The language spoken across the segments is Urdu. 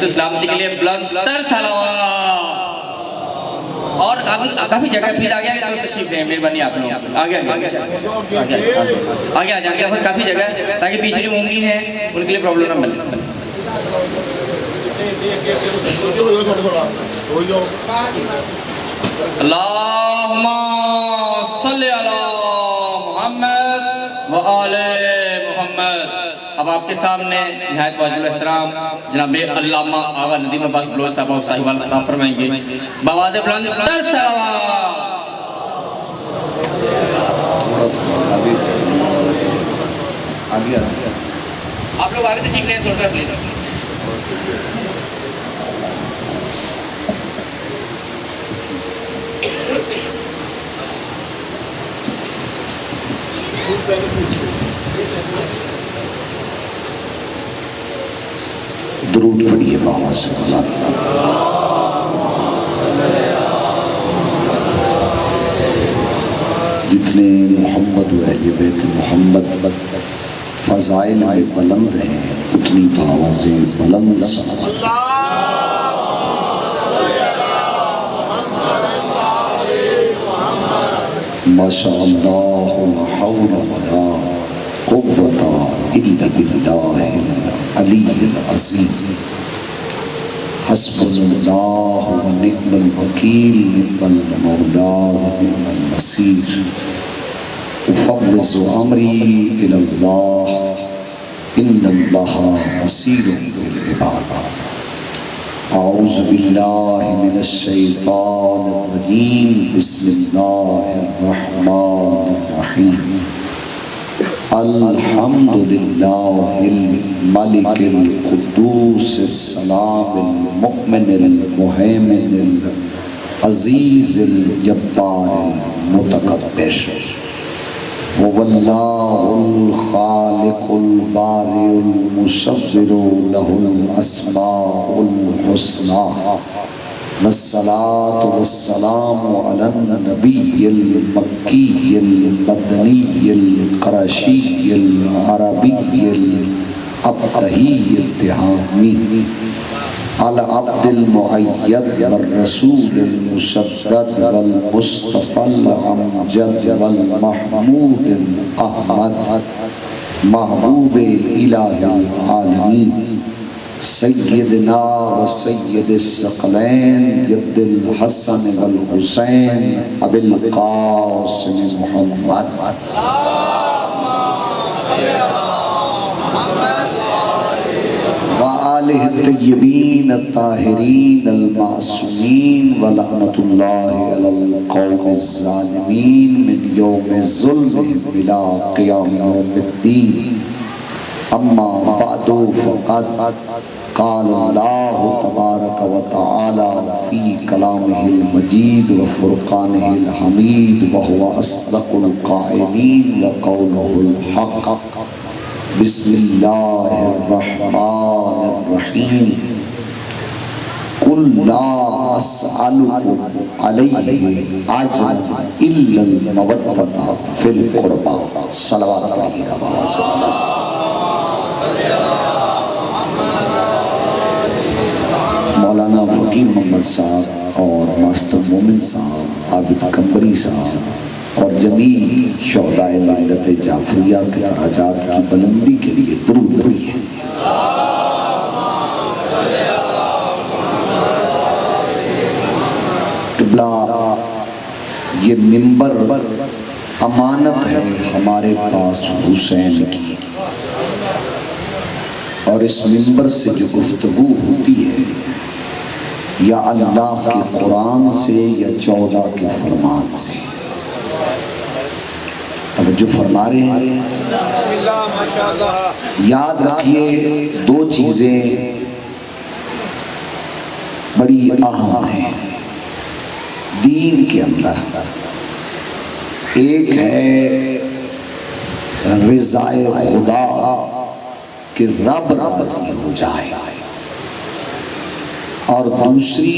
تو سلامتی کے لیے بلند تر سلام. اور کافی جگہ پھر آگے آگے تو تشریف لیں مہربانی آپ لوگ آگے آ جائیں گے کافی جگہ تاکہ پیچھے جو ممکن ہیں ان کے لیے پرابلم نہ بنے. اللہم صلی علی محمد و آل محمد. اب آپ کے سامنے نہایت واجب الاحترام جناب علامہ آغا ندیم عباس بلوچ صاحب اور صاحبان خطاب فرمائیں گے بآواز بلند تر سلام. آپ لوگ آگے تشریف لیں تھوڑا پلیز. درود پڑھیے بابا سے جتنے محمد و اہل بیت محمد فضائل میں بلند ہیں اتنی آوازیں بلند ما شاء اللہ لا حول ولا قوة الا باللہ العلی العظیم. حسبنا اللہ و نعم الوکیل نعم المولا و نعم النصیر. افوض امری الی اللہ ان اللہ بصیر بالعباد. اعوذ باللہ من الشیطان الرجیم بسم اللہ الرحمن الرحیم. الحمدللہ الملک القدوس السلام المؤمن المہیمن العزیز الجبار المتکبر. واللہ الخالق البارئ المصور له الاسماء الحسنى. والصلاة والسلام على النبي المكي المدني القرشي العربي الأبتهي التهامي على عبد المؤيد والرسول المسدد والمصطفى الأمجد والمحمود الأحمد محبوب إله العالمين سیدنا و سید الثقلین جد الحسن والحسین ابی القاسم محمد و آلہ الطیبین الطاہرین المعصومین ولعنت اللہ علی القوم الظالمین من یوم الظلم الى قیام یوم الدین. اما بعد فقد قال اللہ تبارک و تعالی فی کلامہ المجید و فرقانہ الحمید وهو اصدق القائلین وقولہ الحق. بسم اللہ الرحمن الرحیم. قل لا اسألکم علیہ اجرا الا المودۃ فی القربى. صلوات پڑھیے آواز بلند. مولانا فقیر محمد صاحب اور ماسٹر مومن صاحب عابد قمبری صاحب اور جمیع شہداء ملت جعفریہ کے درجات کی بلندی کے لیے درود پڑھیے. قبلہ یہ منبر امانت ہے ہمارے پاس حسین کی، اور اس منبر سے جو گفتگو ہوتی ہے یا اللہ کے قرآن سے یا 14 کے فرمان سے. اگر جو فرما رہے ہیں یاد رکھیے دو چیزیں بڑی اہم ہیں دین کے اندر. ایک ہے رضا خدا کہ رب راضی ہو جائے، اور دوسری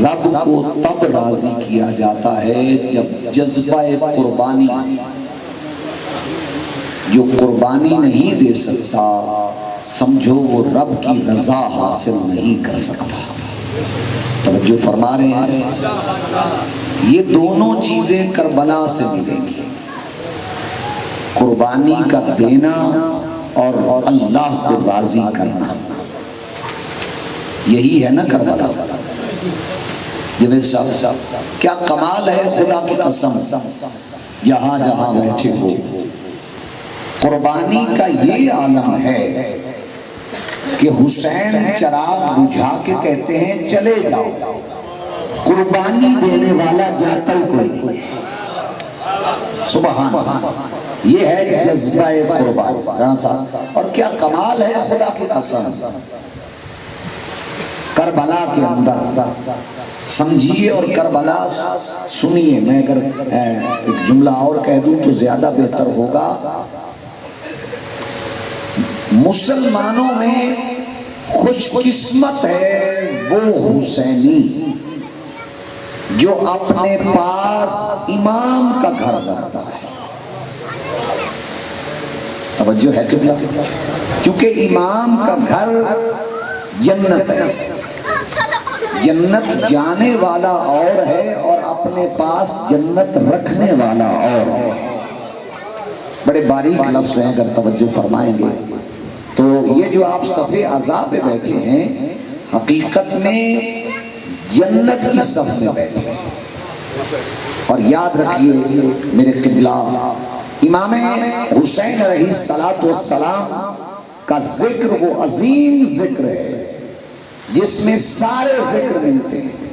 رب کو تب راضی کیا جاتا ہے جب جذبہ قربانی جو قربانی نہیں دے سکتا سمجھو وہ رب کی رضا حاصل نہیں کر سکتا۔ توجہ فرما رہے ہیں، یہ دونوں چیزیں کربلا سے ملیں گی، قربانی کا دینا اور اللہ کو راضی کرنا، یہی ہے نا کربلا۔ جنید صاحب کیا کمال ہے، خدا کی قسم جہاں جہاں بیٹھے ہو، قربانی کا یہ عالم ہے کہ حسین چراغ بجھا کے کہتے ہیں چلے جاؤ، قربانی دینے والا جاتا ہی کوئی نہیں۔ سبحان اللہ، یہ ہے جذبہ قربان رانا صاحب۔ اور کیا کمال ہے خدا کی قسم، کربلا کے اندر سمجھیے اور کربلا سنیے۔ میں اگر ایک جملہ اور کہہ دوں تو زیادہ بہتر ہوگا۔ مسلمانوں میں خوش قسمت ہے وہ حسینی جو اپنے پاس امام کا گھر رکھتا ہے۔ توجہ ہے قبلہ، کیونکہ امام کا گھر جنت ہے، جنت جانے والا اور ہے اور اپنے پاس جنت رکھنے والا اور ہے۔ بڑے باریک لفظ ہیں، اگر توجہ فرمائیں گے تو یہ جو آپ صفِ اعضاء پہ بیٹھے ہیں حقیقت میں جنت کی صف میں بیٹھے ہیں۔ اور یاد رکھیے میرے قبلہ، امام حسین علیہ السلام کا ذکر وہ عظیم ذکر ہے جس میں سارے ذکر ملتے ہیں،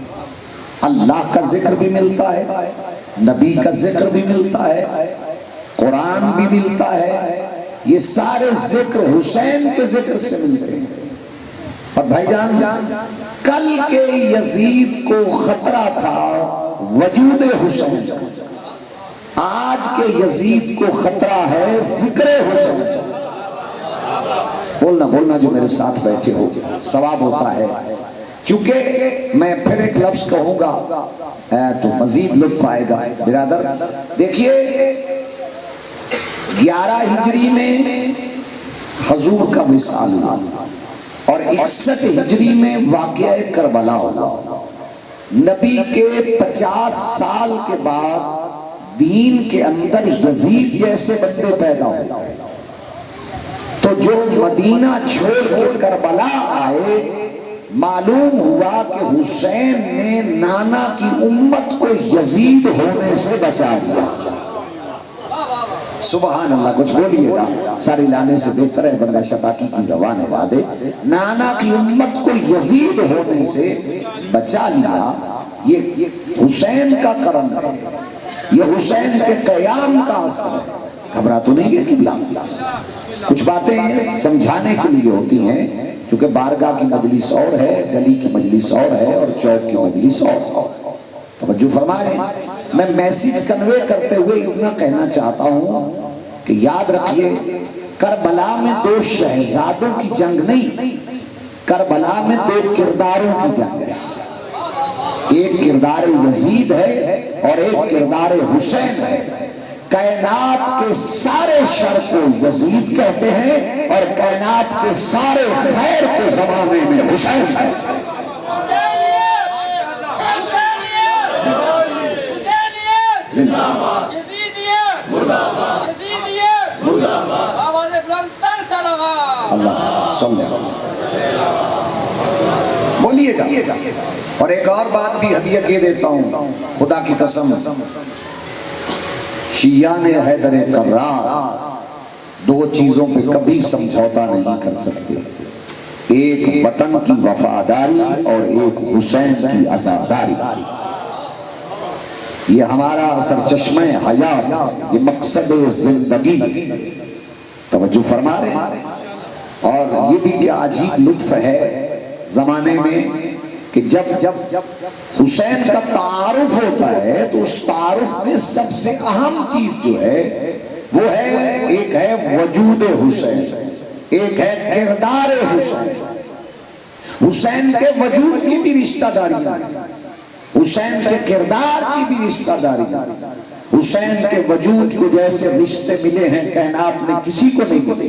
اللہ کا ذکر بھی ملتا ہے، نبی کا ذکر بھی ملتا ہے، قرآن بھی ملتا ہے، یہ سارے ذکر حسین کے ذکر سے ملتے ہیں۔ اور بھائی جان، کل کے یزید کو خطرہ تھا وجود حسین، آج کے یزید کو خطرہ ہے ذکر حسین۔ بولنا جو میرے ساتھ بیٹھے ہو، ثواب ہوتا ہے۔ چونکہ میں پھر ایک لفظ کہوں گا تو مزید لطف آئے گا۔ برادر دیکھیے، 11 ہجری میں حضور کا وصال ہوا اور 61 ہجری میں واقعہ کربلا ہوا۔ نبی کے 50 سال کے بعد دین کے اندر یزید جیسے بندے پیدا ہوئے، تو جو مدینہ چھوڑ کے کربلا آئے، معلوم ہوا کہ حسین نے نانا کی امت کو یزید ہونے سے بچا دیا۔ سبحان اللہ، کچھ بولیے گا، ساری لانے سے بہتر ہے بندہ شتاکی کی زبان اڑا دے۔ نانا کی امت کو یزید ہونے سے بچا لیا، یہ حسین کا کرم ہے، یہ حسین کے قیام کا اثر ہے۔ گھبرا تو نہیں گئے قبلہ؟ کچھ باتیں سمجھانے کے لیے ہوتی ہیں، کیونکہ بارگاہ کی مجلس اور ہے، گلی کی مجلس اور ہے، اور چوک کی مجلس اور۔ توجہ فرمائیں، میں میسیج کنوے کرتے ہوئے اتنا کہنا چاہتا ہوں کہ یاد رکھیے، کربلا میں 2 شہزادوں کی جنگ نہیں، کربلا میں 2 کرداروں کی جنگ ہے۔ ایک کردار یزید ہے اور ایک کردار حسین ہے۔ کائنات کے سارے شر کو یزید کہتے ہیں اور کائنات کے سارے خیر کے زمانے میں حسین ہے۔ اللہ صلی بولیے گا۔ اور ایک اور بات بھی ہدیہ کے دیتا ہوں، خدا کی قسم، شیعہ نے حیدر کرار 2 چیزوں پہ کبھی سمجھوتا نہیں کر سکتے، ایک وطن کی وفاداری اور ایک حسین کی عزاداری۔ یہ ہمارا سرچشمہ حیات، یہ مقصد زندگی، توجہ فرما رہے ہیں۔ اور یہ بھی کیا عجیب لطف ہے زمانے میں کہ جب حسین کا تعارف ہوتا ہے تو اس تعارف میں سب سے اہم چیز جو ہے وہ ہے، ایک ہے وجود حسین، ایک ہے کردار حسین۔ حسین کے وجود کی بھی رشتہ داری ہے، حسین کے کردار کی بھی رشتہ داری ہے۔ حسین کے وجود کو جیسے رشتے ملے ہیں کائنات میں کسی کو نہیں ملے،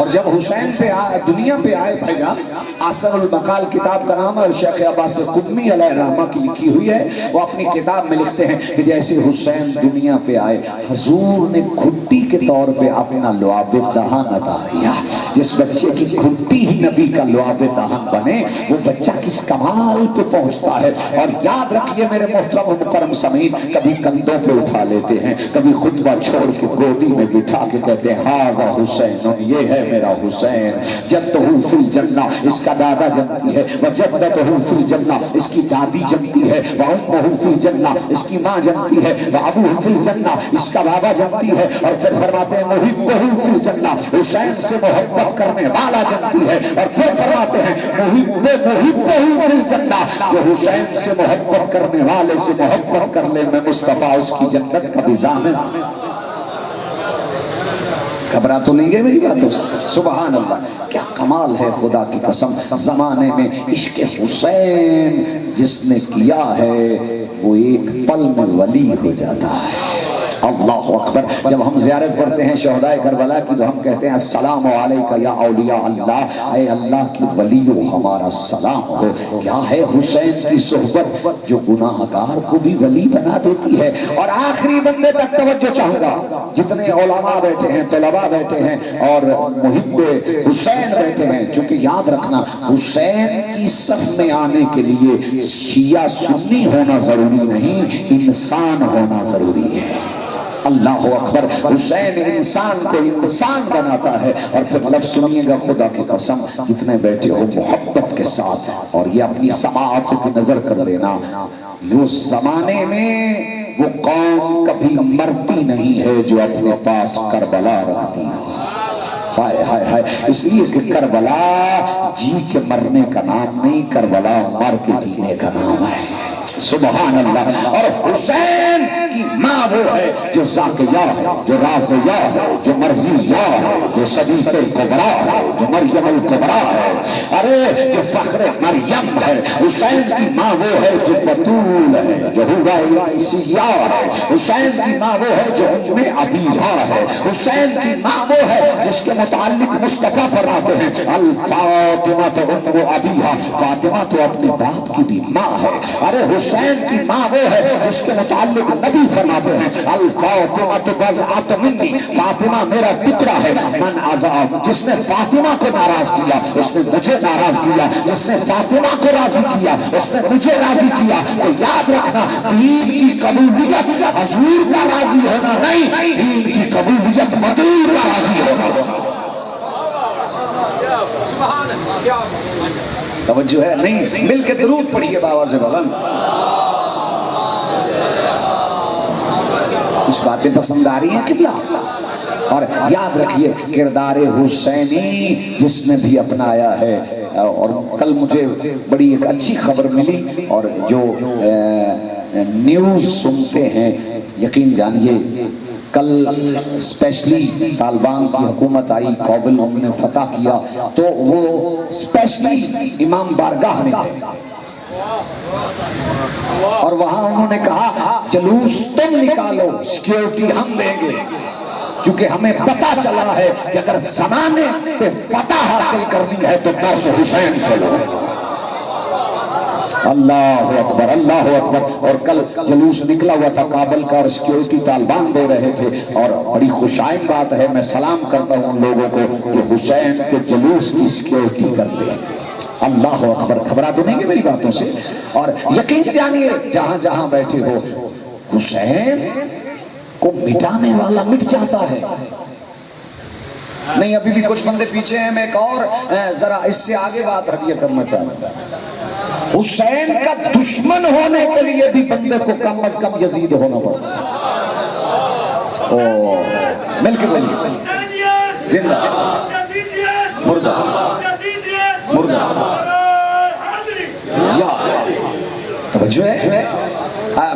اور جب حسین پہ دنیا پہ آئے بھائیجان، آثر المقال کتاب کا نام ہے اور شیخ عباس قدمی علیہ رحمہ کی لکھی ہوئی ہے، وہ اپنی کتاب میں لکھتے ہیں کہ جیسے حسین دنیا پہ آئے حضور نے گھٹی کے طور پہ اپنا لعاب دہن عطا کیا۔ جس بچے کی گھٹی ہی نبی کا لعاب دہن بنے وہ بچہ کس کمال پہ پہنچتا ہے۔ اور یاد رکھیے میرے محترم و مکرم سامعین، کبھی کندھوں پہ اٹھا لیتے ہیں، کبھی خطبہ چھوڑ کے گودی میں بٹھا کے کہتے ہیں ہاذا حسین، یہ ہے میرا حسین، جدہ فی الجنہ، اس کا دادا جنتی ہے، وجدتہ فی الجنہ، اس کی دادی جنتی ہے، وامہ فی الجنہ، اس کی ماں جنتی ہے، وابوہ فی الجنہ، اس کا بابا جنتی ہے، اور پھر فرماتے ہیں محبہ فی الجنہ، حسین سے محبت کرنے والا جنتی ہے، اور پھر فرماتے ہیں محبہ فی الجنہ، جو حسین سے محبت کرنے والے سے محبت کر لے میں مصطفیٰ اس کی جنت کا بھی ضامن۔ گھبرا تو نہیں گئے میری باتوں سے؟ سبحان اللہ، کیا کمال ہے خدا کی قسم، زمانے میں عشق حسین جس نے کیا ہے وہ ایک پل میں ولی ہو جاتا ہے۔ اللہ اکبر۔ جب ہم زیارت کرتے ہیں شہدائے کربلا کی تو ہم کہتے ہیں السلام علیکہ یا اولیاء اللہ، اے اللہ کی ولیو ہمارا سلام ہو۔ کیا ہے حسین کی صحبت جو گناہگار کو بھی ولی بنا دیتی ہے۔ اور آخری بندے تک توجہ چاہوں گا، جتنے علماء بیٹھے ہیں، طلباء بیٹھے ہیں اور محب حسین بیٹھے ہیں، چونکہ یاد رکھنا حسین کی صف میں آنے کے لیے شیعہ سنی ہونا ضروری نہیں، انسان ہونا ضروری ہے۔ اللہ اکبر۔ حسین انسان کو انسان بناتا ہے۔ اور پھر لفظ سنیے گا خدا کی قسم، جتنے بیٹھے ہو محبت کے ساتھ، اور یہ اپنی سماعت کی نظر کر لینا، یہ زمانے میں وہ قوم کبھی مرتی نہیں ہے جو اپنے پاس کربلا رکھتی ہے۔ ہائے ہائے ہائے، اس لیے کہ کربلا جی کے مرنے کا نام نہیں، کربلا مر کے جینے کا نام ہے۔ سبحان اللہ۔ اور حسین کی ماں وہ ہے جو ذات یا ہے، جو راز یا ہے، جو مرضی یا ہے، جو صدیق الکبریٰ ہے، جو مریم الکبریٰ ہے، ارے جو فخر مریم ہے۔ حسین کی ماں وہ ہے جو بطول ہے، جو حورۂ عیسیٰ ہے۔ حسین کی ماں وہ ہے جو ام عبیہا ہے۔ حسین کی ماں وہ ہے جس کے متعلق مصطفیٰ فرماتے ہیں الفاطمہ تو ام عبیہا، فاطمہ تو اپنے باپ کی بھی ماں ہے۔ ارے حسین کی ماں وہ ہے جس کے متعلق نبی فرماتے ہیں الفاطمہ بضعۃ منی، فاطمہ میرا ٹکڑا ہے۔ من عذاب، جس نے فاطمہ کو ناراض کیا اس نے مجھے ناراض کیا، جس نے فاطمہ کو راضی کیا اس نے مجھے راضی کیا۔ تو یاد رکھنا، دین کی قبولیت حضور کا راضی ہونا نہیں، دین کی قبولیت مدعو کا راضی ہونا۔ توجہ ہے نہیں؟ مل کے درود پڑھیے بآواز بلند۔ کچھ باتیں پسند آ رہی ہیں قبلہ؟ اور یاد رکھیے کردار حسینی جس نے بھی اپنایا ہے۔ اور کل مجھے بڑی ایک اچھی خبر ملی، اور جو نیوز سنتے ہیں یقین جانیے، کل اسپیشلی طالبان کی حکومت آئی، کابل ہم نے فتح کیا، تو وہ اسپیشلی امام بارگاہ میں گئے اور وہاں انہوں نے کہا جلوس تم نکالو، سیکیورٹی ہم دیں گے، کیونکہ ہمیں پتا چلا ہے کہ اگر زمانے پہ فتح حاصل کرنی ہے تو درس حسین سے لو۔ اللہ اکبر، اللہ اکبر۔ اور کل جلوس نکلا ہوا تھا کابل کا، اور سیکیورٹی طالبان دے رہے تھے، اور بڑی خوشائن بات ہے، میں سلام کرتا ہوں ان لوگوں کو جو حسین کے جلوس کی سیکیورٹی کرتے ہیں۔ اللہ اکبر۔ گھبرا تو نہیں ہے میری باتوں سے؟ اور یقین جانیے جہاں جہاں بیٹھے ہو، حسین کو مٹانے والا مٹ جاتا ہے۔ نہیں ابھی بھی کچھ بندے پیچھے ہیں، میں ایک اور ذرا اس سے آگے بات ہدیہ کرنا چاہتا ہوں۔ حسین کا دشمن ہونے کے لیے بھی بندے کو کم از کم یزید ہونا پڑتا ہے۔ مل کے بولیے زندہ مردہ مردہ۔ یا توجہ ہے؟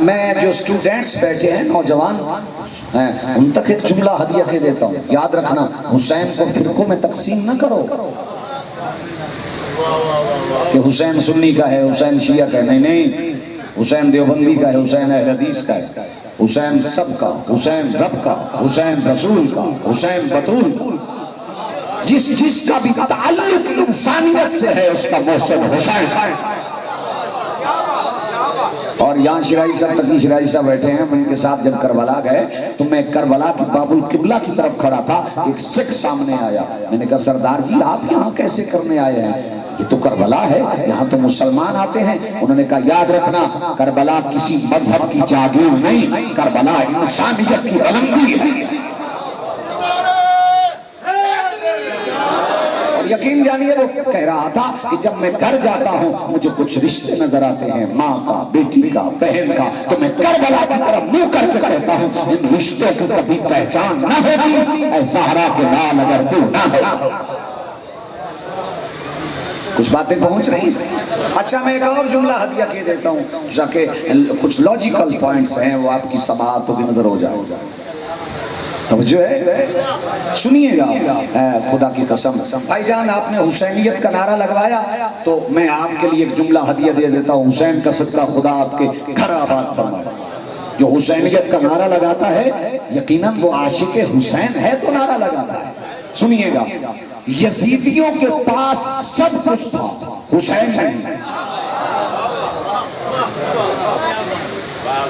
میں جو اسٹوڈنٹس بیٹھے ہیں نوجوان ان تک ایک جملہ ہدیہ کے دیتا ہوں، یاد رکھنا حسین کو فرقوں میں تقسیم نہ کرو کہ حسین سنی کا ہے، حسین شیعہ کا ہے، نہیں نہیں، حسین دیوبندی کا ہے، حسین اہل حدیث کا ہے، حسین سب کا، حسین رب کا، حسین رسول کا، حسین بطول کا۔ جس کا بھی تعلق انسانیت سے ہے اس کا محسن حسین. اور یہاں شرائی صاحب تقی شرائی صاحب بیٹھے ہیں. ان کے ساتھ جب کربلا گئے تو میں کربلا کی باب القبلہ کی طرف کھڑا تھا. ایک سکھ سامنے آیا. میں نے کہا سردار جی آپ یہاں کیسے کرنے آئے ہیں؟ یہ تو کربلا ہے, یہاں تو مسلمان آتے ہیں. انہوں نے کہا یاد رکھنا کربلا کسی مذہب کی جاگیر نہیں, کربلا انسانیت کی بلندی ہے. یقین جانیے وہ کہہ رہا تھا کہ جب میں گھر جاتا ہوں مجھے کچھ رشتے نظر آتے ہیں, ماں کا, بیٹی کا, بہن کا, تو میں کربلا کی طرف منہ کر کے کہتا ہوں ان رشتوں کی کبھی پہچان نہ ہوگی اے زہرا کے لال اگر تو نہ ہو. کچھ باتیں پہنچ رہی ہیں. اچھا میں ایک اور جملہ ہدیہ کہہ دیتا ہوں تاکہ کچھ لاجیکل پوائنٹس ہیں وہ آپ کی سماعت کو بھی نظر ہو جائے. توجہ ہے, سنیے گا. خدا کی قسم بھائی جان آپ نے حسینیت کا نعرہ لگوایا تو میں آپ کے لیے ایک جملہ ہدیہ دے دیتا ہوں. حسین کا صدقہ خدا آپ کے گھر آباد فرمائے. جو حسینیت کا نعرہ لگاتا ہے یقیناً وہ عاشق حسین ہے تو نعرہ لگاتا ہے. سنیے گا, یزیدیوں کے پاس سب کچھ تھا, حسین نہیں.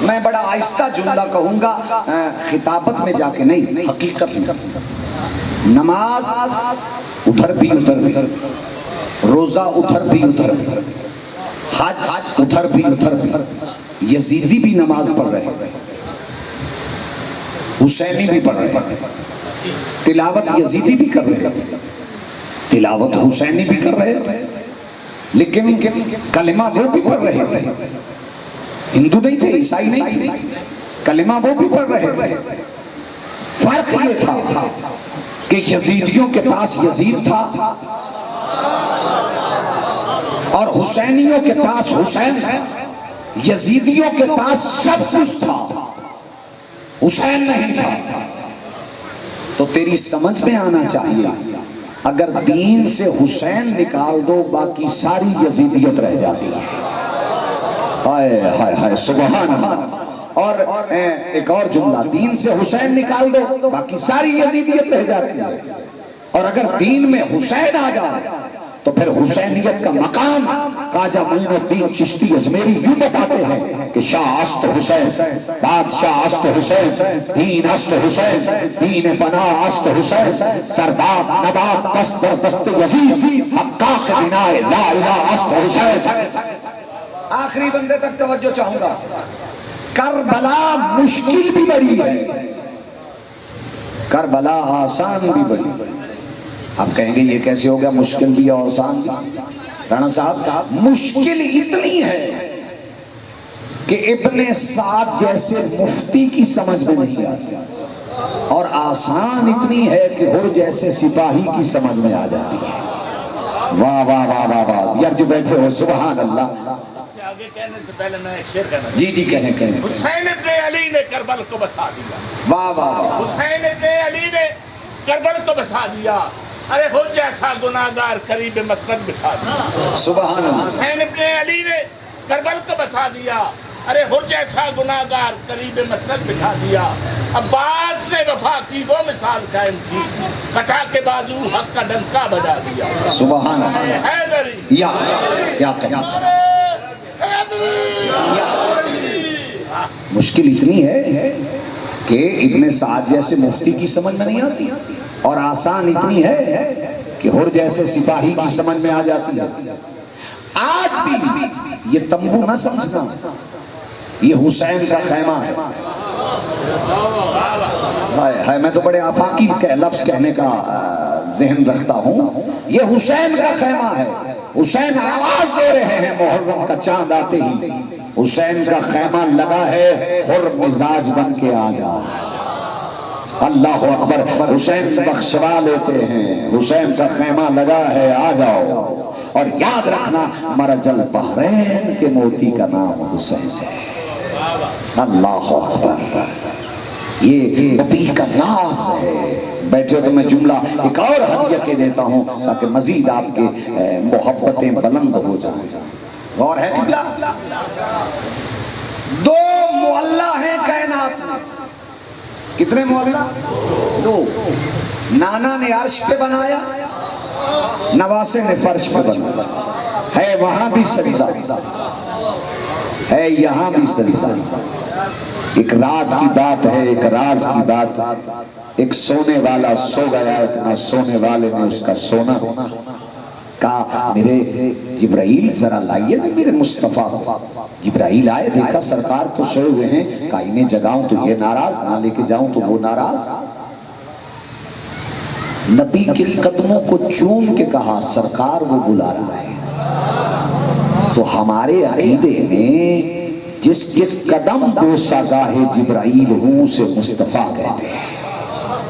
میں بڑا آہستہ جملہ کہوں گا, خطابت میں جا کے نہیں, حقیقت میں. نماز ادھر بھی ادھر بھی, روزہ ادھر بھی ادھر بھی, حج ادھر بھی ادھر بھی. یزیدی بھی نماز پڑھ رہے تھے, حسینی بھی پڑھ رہے تھے, تلاوت یزیدی بھی کر رہے تھے, تلاوت حسینی بھی کر رہے تھے, لیکن کلمہ وہ بھی پڑھ رہے تھے. ہندو نہیں تھے, عیسائی نہیں تھے, کلمہ وہ بھی پڑھ رہے تھے. فرق یہ تھا کہ یزیدیوں کے پاس یزید تھا اور حسینیوں کے پاس حسین ہے. یزیدیوں کے پاس سب کچھ تھا, حسین نہیں تھا. تو تیری سمجھ میں آنا چاہیے اگر دین سے حسین نکال دو باقی ساری یزیدیت رہ جاتی ہے. ہائے ہائے ہائے سبحان اللہ. اور ایک اور جملہ, دین سے حسین نکال دو باقی ساری یزیدیت رہ جاتی ہے. اور اگر دین میں حسین آ جائے تو پھر حسینیت کا مقام خواجہ معین الدین چشتی اجمیری یوں بتاتے ہیں کہ شاہ است حسین, بادشاہ است حسین, دین است حسین, دین پناہ است حسین, سرداب نبات دست دست یزید, حقاق بناء لا الہ است حسین. آخری بندے تک توجہ چاہوں گا. کربلا مشکل بھی بڑی ہے, کربلا آسان بھی بڑی. آپ کہیں گے یہ کیسے ہو گیا مشکل بھی اور آسان بھی؟ رانا صاحب مشکل اتنی ہے کہ ابن سعد جیسے مفتی کی سمجھ میں نہیں آتی, اور آسان اتنی ہے کہ ہر جیسے سپاہی کی سمجھ میں آ جاتی ہے. واہ واہ واہ واہ واہ. یار جو بیٹھے ہو سبحان اللہ. آگے کہنے سے پہلے میں ایک شعر کہنا جی جی کہیں. حسین ابن علی نے کربل کو بسا دیا. واہ واہ واہ. حسین ابن علی نے کربل کو بسا دیا. ارے ہو جیسا گناہگار قریب مسند بٹھا دیا. سبحان اللہ. حسین ابن علی نے کربل کو بسا دیا. ارے ہو جیسا گناہگار قریب مسند بٹھا دیا. عباس نے وفا کی وہ مثال قائم کی, کٹا کے بازو حق کا ڈنکا بجا دیا. سبحان اللہ. حیدری یا کہیں مشکل اتنی ہے کہ ابن سعد جیسے مفتی کی سمجھ میں نہیں آتی, اور آسان اتنی ہے کہ ہر جیسے سپاہی کی سمجھ میں آ جاتی ہے. آج بھی یہ تمبو نہ سمجھنا, یہ حسین کا خیمہ ہے. میں تو بڑے آفاقی لفظ کہنے کا ذہن رکھتا ہوں. یہ حسین کا خیمہ ہے. حسین آواز دے رہے ہیں محرم کا چاند آتے ہی, حسین کا خیمہ لگا ہے حر مزاج بن کے آ جا. اللہ اکبر. حسین بخشوا لیتے ہیں, حسین کا خیمہ لگا ہے آ جاؤ. اور یاد رکھنا مرج البحرین کے موتی کا نام حسین ہے. اللہ اکبر. یہ نبی کا ناز ہے. بیٹھے تو میں جملہ ایک اور ہدیہ کے دیتا ہوں تاکہ مزید آپ کے محبتیں بلند ہو جائیں. غور ہے قبلہ, دو معلّہ ہیں کائنات میں. کتنے معلّہ؟ دو. نانا نے عرش پہ بنایا نواسے نے فرش پہ بنا ہے، وہاں بھی سجدہ ہے، یہاں بھی سجدہ۔ ایک رات کی بات ہے، ایک راز کی بات۔ ایک سونے والا سو گیا، اتنا سونے والے نے اس کا سونا کہا میرے جبرائیل ذرا لائیے میرے مصطفیٰ۔ جبرائیل آئے، دیکھا سرکار تو سوئے ہوئے ہیں، کہا انہیں جگاؤں تو یہ ناراض، نہ لے کے جاؤں تو وہ ناراض۔ نبی کے قدموں کو چوم کے کہا سرکار وہ بلا رہا ہے۔ تو ہمارے عقیدے میں جس کس قدم بوسہ گاہ جبرائیل ہوں اسے مصطفیٰ کہتے ہیں۔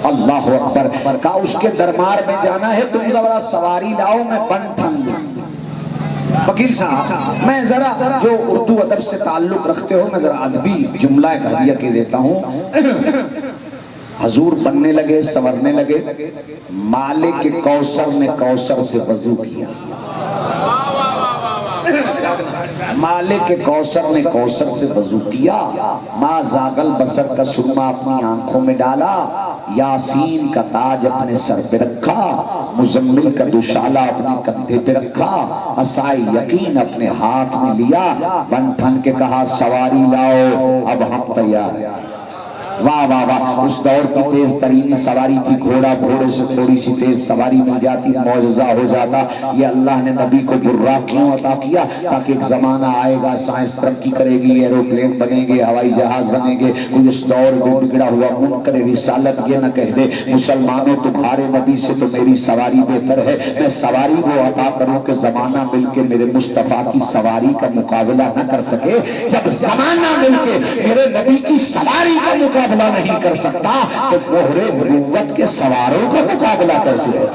اللہ اکبر۔ کہا اس کے دربار میں جانا ہے، تم ذرا سواری لاؤ، میں بن ٹھن دوں۔ وکیل صاحب میں ذرا جو اردو ادب سے تعلق رکھتے ہو میں ذرا ادبی جملہ ایک ہدیہ کے دیتا ہوں۔ حضور بننے لگے، سورنے لگے، مالک کوثر نے کوثر سے وضو کیا۔ مالک کوثر نے کوثر سے وضو کیا۔ ما زاغل بصر کا سرما اپنی آنکھوں میں ڈالا، یاسین کا تاج اپنے سر پہ رکھا، مزمل کا دوشالہ اپنے کندھے پہ رکھا، عصائے یقین اپنے ہاتھ میں لیا، بن ٹھن کے کہا سواری لاؤ اب ہم تیار ہیں۔ واہ واہ واہ۔ اس دور کی تیز ترین سواری تھی گھوڑا، گھوڑے سے تھوڑی سی تیز سواری مل جاتی معجزہ ہو جاتا۔ یہ اللہ نے نبی کو براق کیوں عطا کیا؟ تاکہ ایک زمانہ آئے گا سائنس ترقی کرے گی، ایروپلین بنیں گے، ہوائی جہاز بنیں گے، کوئی اس دور میں بگڑا ہوا منکر رسالت یہ نہ کہہ دے مسلمانوں تمہارے نبی سے تو میری سواری بہتر ہے۔ میں سواری وہ عطا کروں کہ زمانہ مل کے میرے مصطفیٰ کی سواری کا مقابلہ نہ کر سکے۔ جب زمانہ مل کے میرے نبی کی سواری کا مقابلہ نہیں کر سکتا تو مہر نبوت کے سواروں کا مقابلہ کیسے ہے؟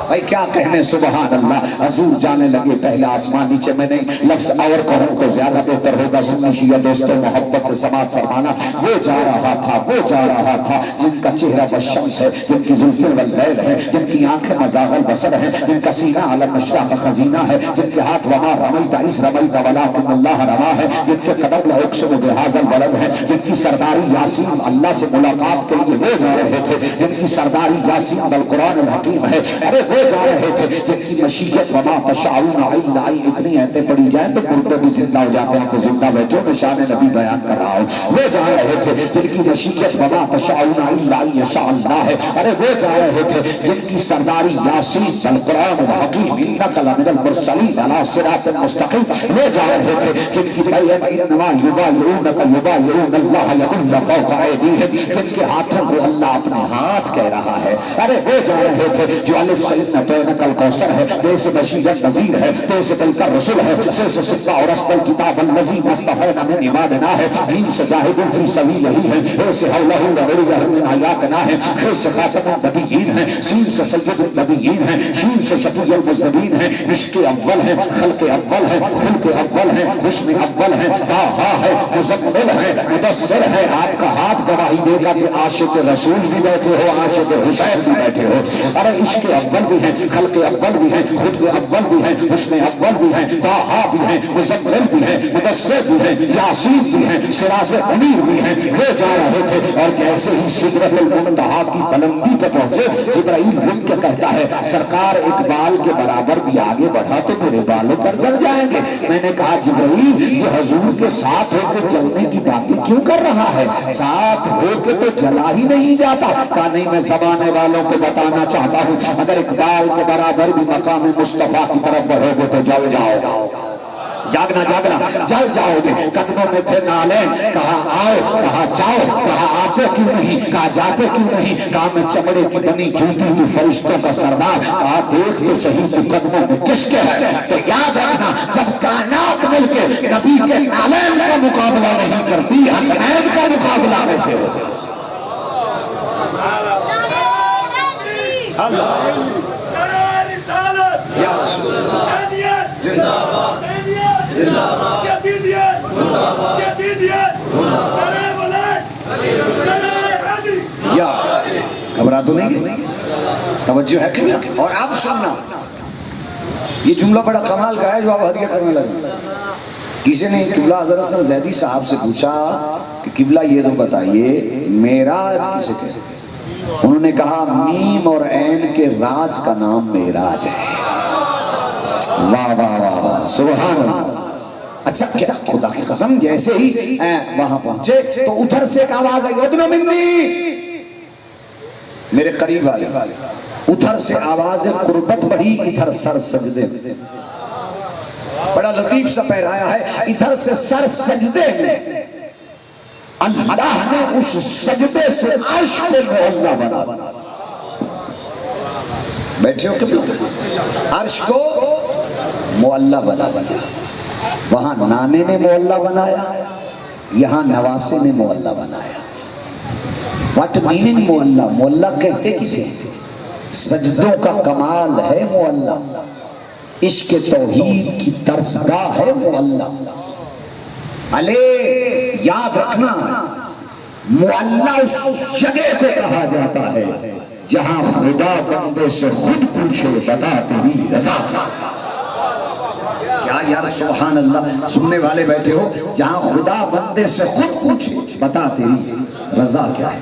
بھائی کیا کہنے سبحان اللہ۔ حضور جانے لگے، پہلے آسمان نیچے میں نہیں لفظ اور کہوں تو زیادہ بہتر ہوگا، سنی شیعہ دوستوں محبت سے سماعت فرمانا۔ وہ جا رہا تھا، وہ جا رہا تھا جن کا چہرہ بشمس ہے، جن کی زلفیں واللیل ہے، جن کی آنکھیں مزاغ البصر ہے، جن کا سینہ علم اشراق خزینہ ہے، جن کے ہاتھ وما رمیت اذ رمیت ولکن اللہ رما ہے، جن کے قدم لا اقسم بہذا البلد ہے، جن کی سرداری یاسین اللہ سے ملاقات کے لیے وہ جا رہے تھے، جن کی سرداری یاسین بالقرآن الحکیم ہے، ارے وہ جا رہے تھے جن کی مشیت وما تشاؤون الا ان اتنی آیتیں پڑھی جائیں تو مردے بھی زندہ ہو جاتے ہیں، تو زندہ بیٹھو میں شان نبی بیان کر رہا ہوں۔ وہ جا رہے تھے جن کی مشیت وما تشاؤون الا ان یشاء اللہ ہے، ارے وہ جا رہے تھے جن کی سرداری یاسین القرآن الحکیم انک لمن المرسلین علی صراط مستقیم، وہ جا رہے تھے جن کی بیعت انما یبایعونک یبایعون اللہ ید فوق ایدیہم، جن کے ہاتھوں کو اللہ اپنے ہاتھ کہہ رہا ہے، ارے وہ جا رہے تھے جو الف سے نتوینک الکوثر ہے، دے سے بشیرت نذیر ہے، دے سے تلکر رسول ہے، سے سبا اور است الکتاب الذی مصطفینا من عبادنا ہے، جیم سے جاہد فی سبیلہ ہے، اے سے حولہ وغیرہ من آیاتنا ہے، خیر سے خاتم النبیین ہے، سین سے سید النبیین ہے، شین سے شفیع المذنبین ہے، عشق اول ہے، خلق اول ہے، خلق اول ہے، حسن اول ہے، طٰہٰ ہے، مزمل ہے، مدثر ہے۔ آپ کا ہاتھ گواہی دے گا کہ عاشق رسول بھی بیٹھے ہو، عاشق حسین بھی بیٹھے ہو، ارے عشق اول بھی ہے، خلق اول بھی ہے، خود اول بھی ہے، حسن اول بھی ہے، طٰہٰ بھی ہے، مزمل بھی ہے، مدثر بھی ہے، یاسین بھی ہے، سراج منیر بھی ہے۔ وہ جا رہے تھے اور جیسے ہی سدرۃ المنتہیٰ کی بلندی پہ پہنچے جبرائیل رک کے کہتا ہے سرکار ایک بال کے برابر بھی آگے بڑھا تو میرے بالوں پر جل جائیں گے۔ میں نے کہا جبرائیل یہ حضور کے ساتھ ہو کے جلنے کی باتیں کیوں کر رہا ہے؟ ساتھ ہو کے تو جلا ہی نہیں جاتا۔ کہا نہیں میں زمانے والوں کو بتانا چاہتا ہوں اگر ایک بال کے برابر بھی مقام مصطفیٰ کی طرف بڑھو گے تو جل جاؤ، جاگنا جاگنا جل جاؤ گے۔ قدموں میں تھے نالین، کہا آؤ، کہا جاؤ، کہا آتے کیوں نہیں، کہا جاتے کیوں نہیں، کہا میں چمڑے کی بنی جوتی تو فرشتوں کا سردار، کہا دیکھ تو صحیح تو قدموں میں کس کے ہے؟ تو یاد رکھنا جب کائنات مل کے نبی کے نالین کا مقابلہ نہیں کرتی حسنین کا مقابلہ کیسے ہو؟ اللہ یا رسول اللہ زندہ باد یا گھبرا تو نہیں، توجہ ہے کہ اور آپ سننا یہ جملہ بڑا کمال کا ہے جو آپ ہدیہ کرنے لگے۔ کسی نے قبلہ حضرت حسن زیدی صاحب سے پوچھا کہ قبلہ یہ تو بتائیے معراج کسے کہتے ہیں؟ انہوں نے کہا میم اور عین کے راج کا نام معراج ہے۔ واہ واہ واہ واہ سبحان اللہ۔ اچھا کیا خدا کی قسم جیسے ہی وہاں پہنچے تو ادھر سے ایک آواز آئی ادنو منی، میرے قریب والے، ادھر سے آواز قربت بڑھی، ادھر سر سجدے، بڑا لطیف سا پہرایا ہے، ادھر سے سر سجدے میں اللہ نے اس سجدے سے عرش کو معلّہ بنا۔ بیٹھے ہو قبلہ، عرش کو معلّہ بنا دیا۔ وہاں نانے نے معلّہ بنایا، یہاں نواسے نے معلّہ بنایا۔ What meaning معلّہ؟ معلّہ کہتے کسے؟ سجدوں کا کمال ہے معلّہ، عشق توحید کی درسگاہ ہے معلّہ۔ علی یاد رکھنا معلّہ اس جگہ کو کہا جاتا ہے جہاں خدا بندے سے خود پوچھے بتا تیری رضا کیا؟ یار سبحان اللہ، سننے والے بیٹھے ہو، جہاں خدا بندے سے خود پوچھے بتا تیری رضا کیا ہے،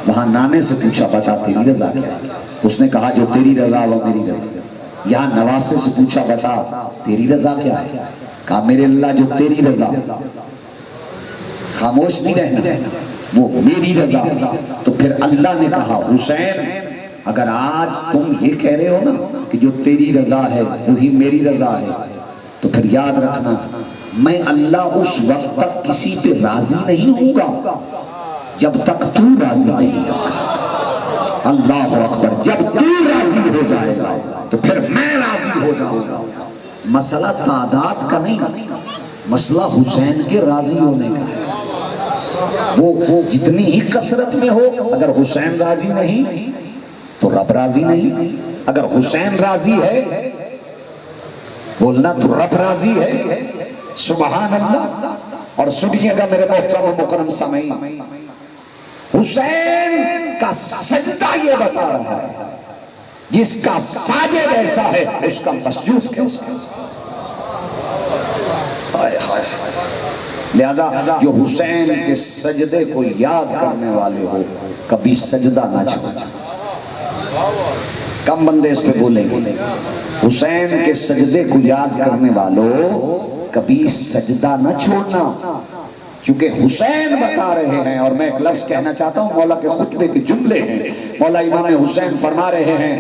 وہاں نانے سے پوچھا بتا تیری رضا کیا ہے، اس نے کہا جو تیری رضا وہ میری رضا۔ یہاں نواسے سے پوچھا بتا تیری رضا کیا ہے، کہا میرے اللہ جو تیری رضا، خاموش نہیں رہنا، وہ میری رضا۔ تو پھر اللہ نے کہا حسین اگر آج تم یہ کہہ رہے ہو نا کہ جو تیری رضا ہے وہی میری رضا ہے، تو پھر یاد رکھنا میں اللہ اس وقت تک کسی پہ راضی نہیں ہوں گا جب تک تو راضی نہیں ہوگا۔ اللہ اکبر، جب تو راضی ہو جائے گا تو پھر میں راضی ہو جاؤں گا۔ مسئلہ تعداد کا نہیں، مسئلہ حسین کے راضی ہونے کا ہے۔ وہ جتنی ہی کثرت میں ہو، اگر حسین راضی نہیں تو رب راضی نہیں۔ اگر حسین راضی ہے بولنا تو رب راضی ہے۔ سبحان اللہ۔ اور سنیے گا میرے محترم و مکرم سامعین، حسین کا سجدہ یہ بتا رہا ہے جس کا ساجد ایسا ہے اس کا مسجود کیسا ہے۔ لہذا جو حسین کے سجدے کو یاد کرنے والے ہو کبھی سجدہ نہ چھوڑنا۔ کم بندے اس پہ بولیں گے، حسین کے سجدے کو یاد کرنے والوں کبھی سجدہ نہ چھوڑنا، کیونکہ حسین بتا رہے ہیں۔ اور میں ایک لفظ کہنا چاہتا ہوں، مولا کے خطبے کے جملے ہیں۔ مولا امام حسین فرما رہے ہیں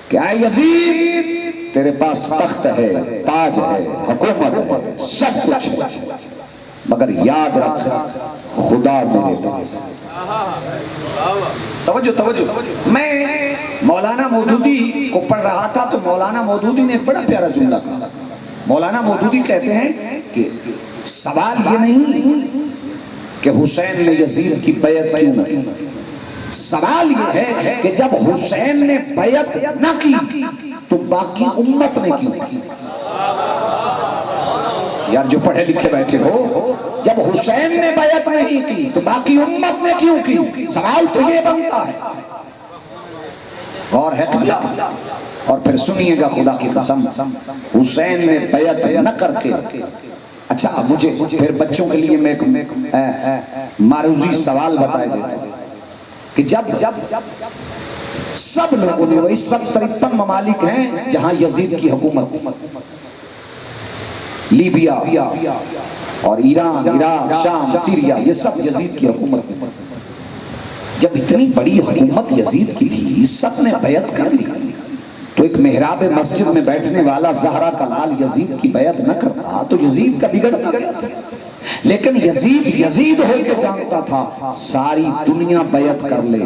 کہ اے یزید تیرے پاس تخت ہے، تاج ہے، حکومت ہے، سب کچھ ہے، مگر یاد رکھ خدا میرے پاس۔ توجہ، میں مولانا مودودی کو پڑھ رہا تھا تو مولانا مودودی نے بڑا پیارا جملہ کہا۔ مولانا مودودی کہتے ہیں کہ سوال یہ نہیں کہ حسین نے یزید کی بیعت کیوں نہ کی، سوال یہ ہے کہ جب حسین نے بیعت نہ کی تو باقی امت نے کیوں کی۔ یار جو پڑھے لکھے بیٹھے ہو، جب حسین نے بیعت نہیں کی تو باقی امت نے کیوں کی؟ سوال تو یہ بنتا ہے۔ اور ہے قبلہ، اور پھر سنیے گا خدا کی قسم، حسین نے بیعت نہ کر کے، اچھا مجھے پھر بچوں کے لیے میں ایک معروضی سوال بتائے دیتا ہوں کہ جب سب لوگوں نے، وہ اس وقت 53 ممالک ہیں جہاں یزید کی حکومت، لیبیا اور ایران، عراق، شام، سیریا، یہ سب یزید کی حکومت میں، جب اتنی بڑی حکومت یزید کی تھی، سب نے بیعت کر لی، تو ایک محراب مسجد میں بیٹھنے والا زہرا کا لال یزید کی بیعت نہ کرتا تو یزید کا بگڑتا کیا تھا؟ لیکن یزید ہو کے جانتا تھا ساری دنیا بیعت کر لے،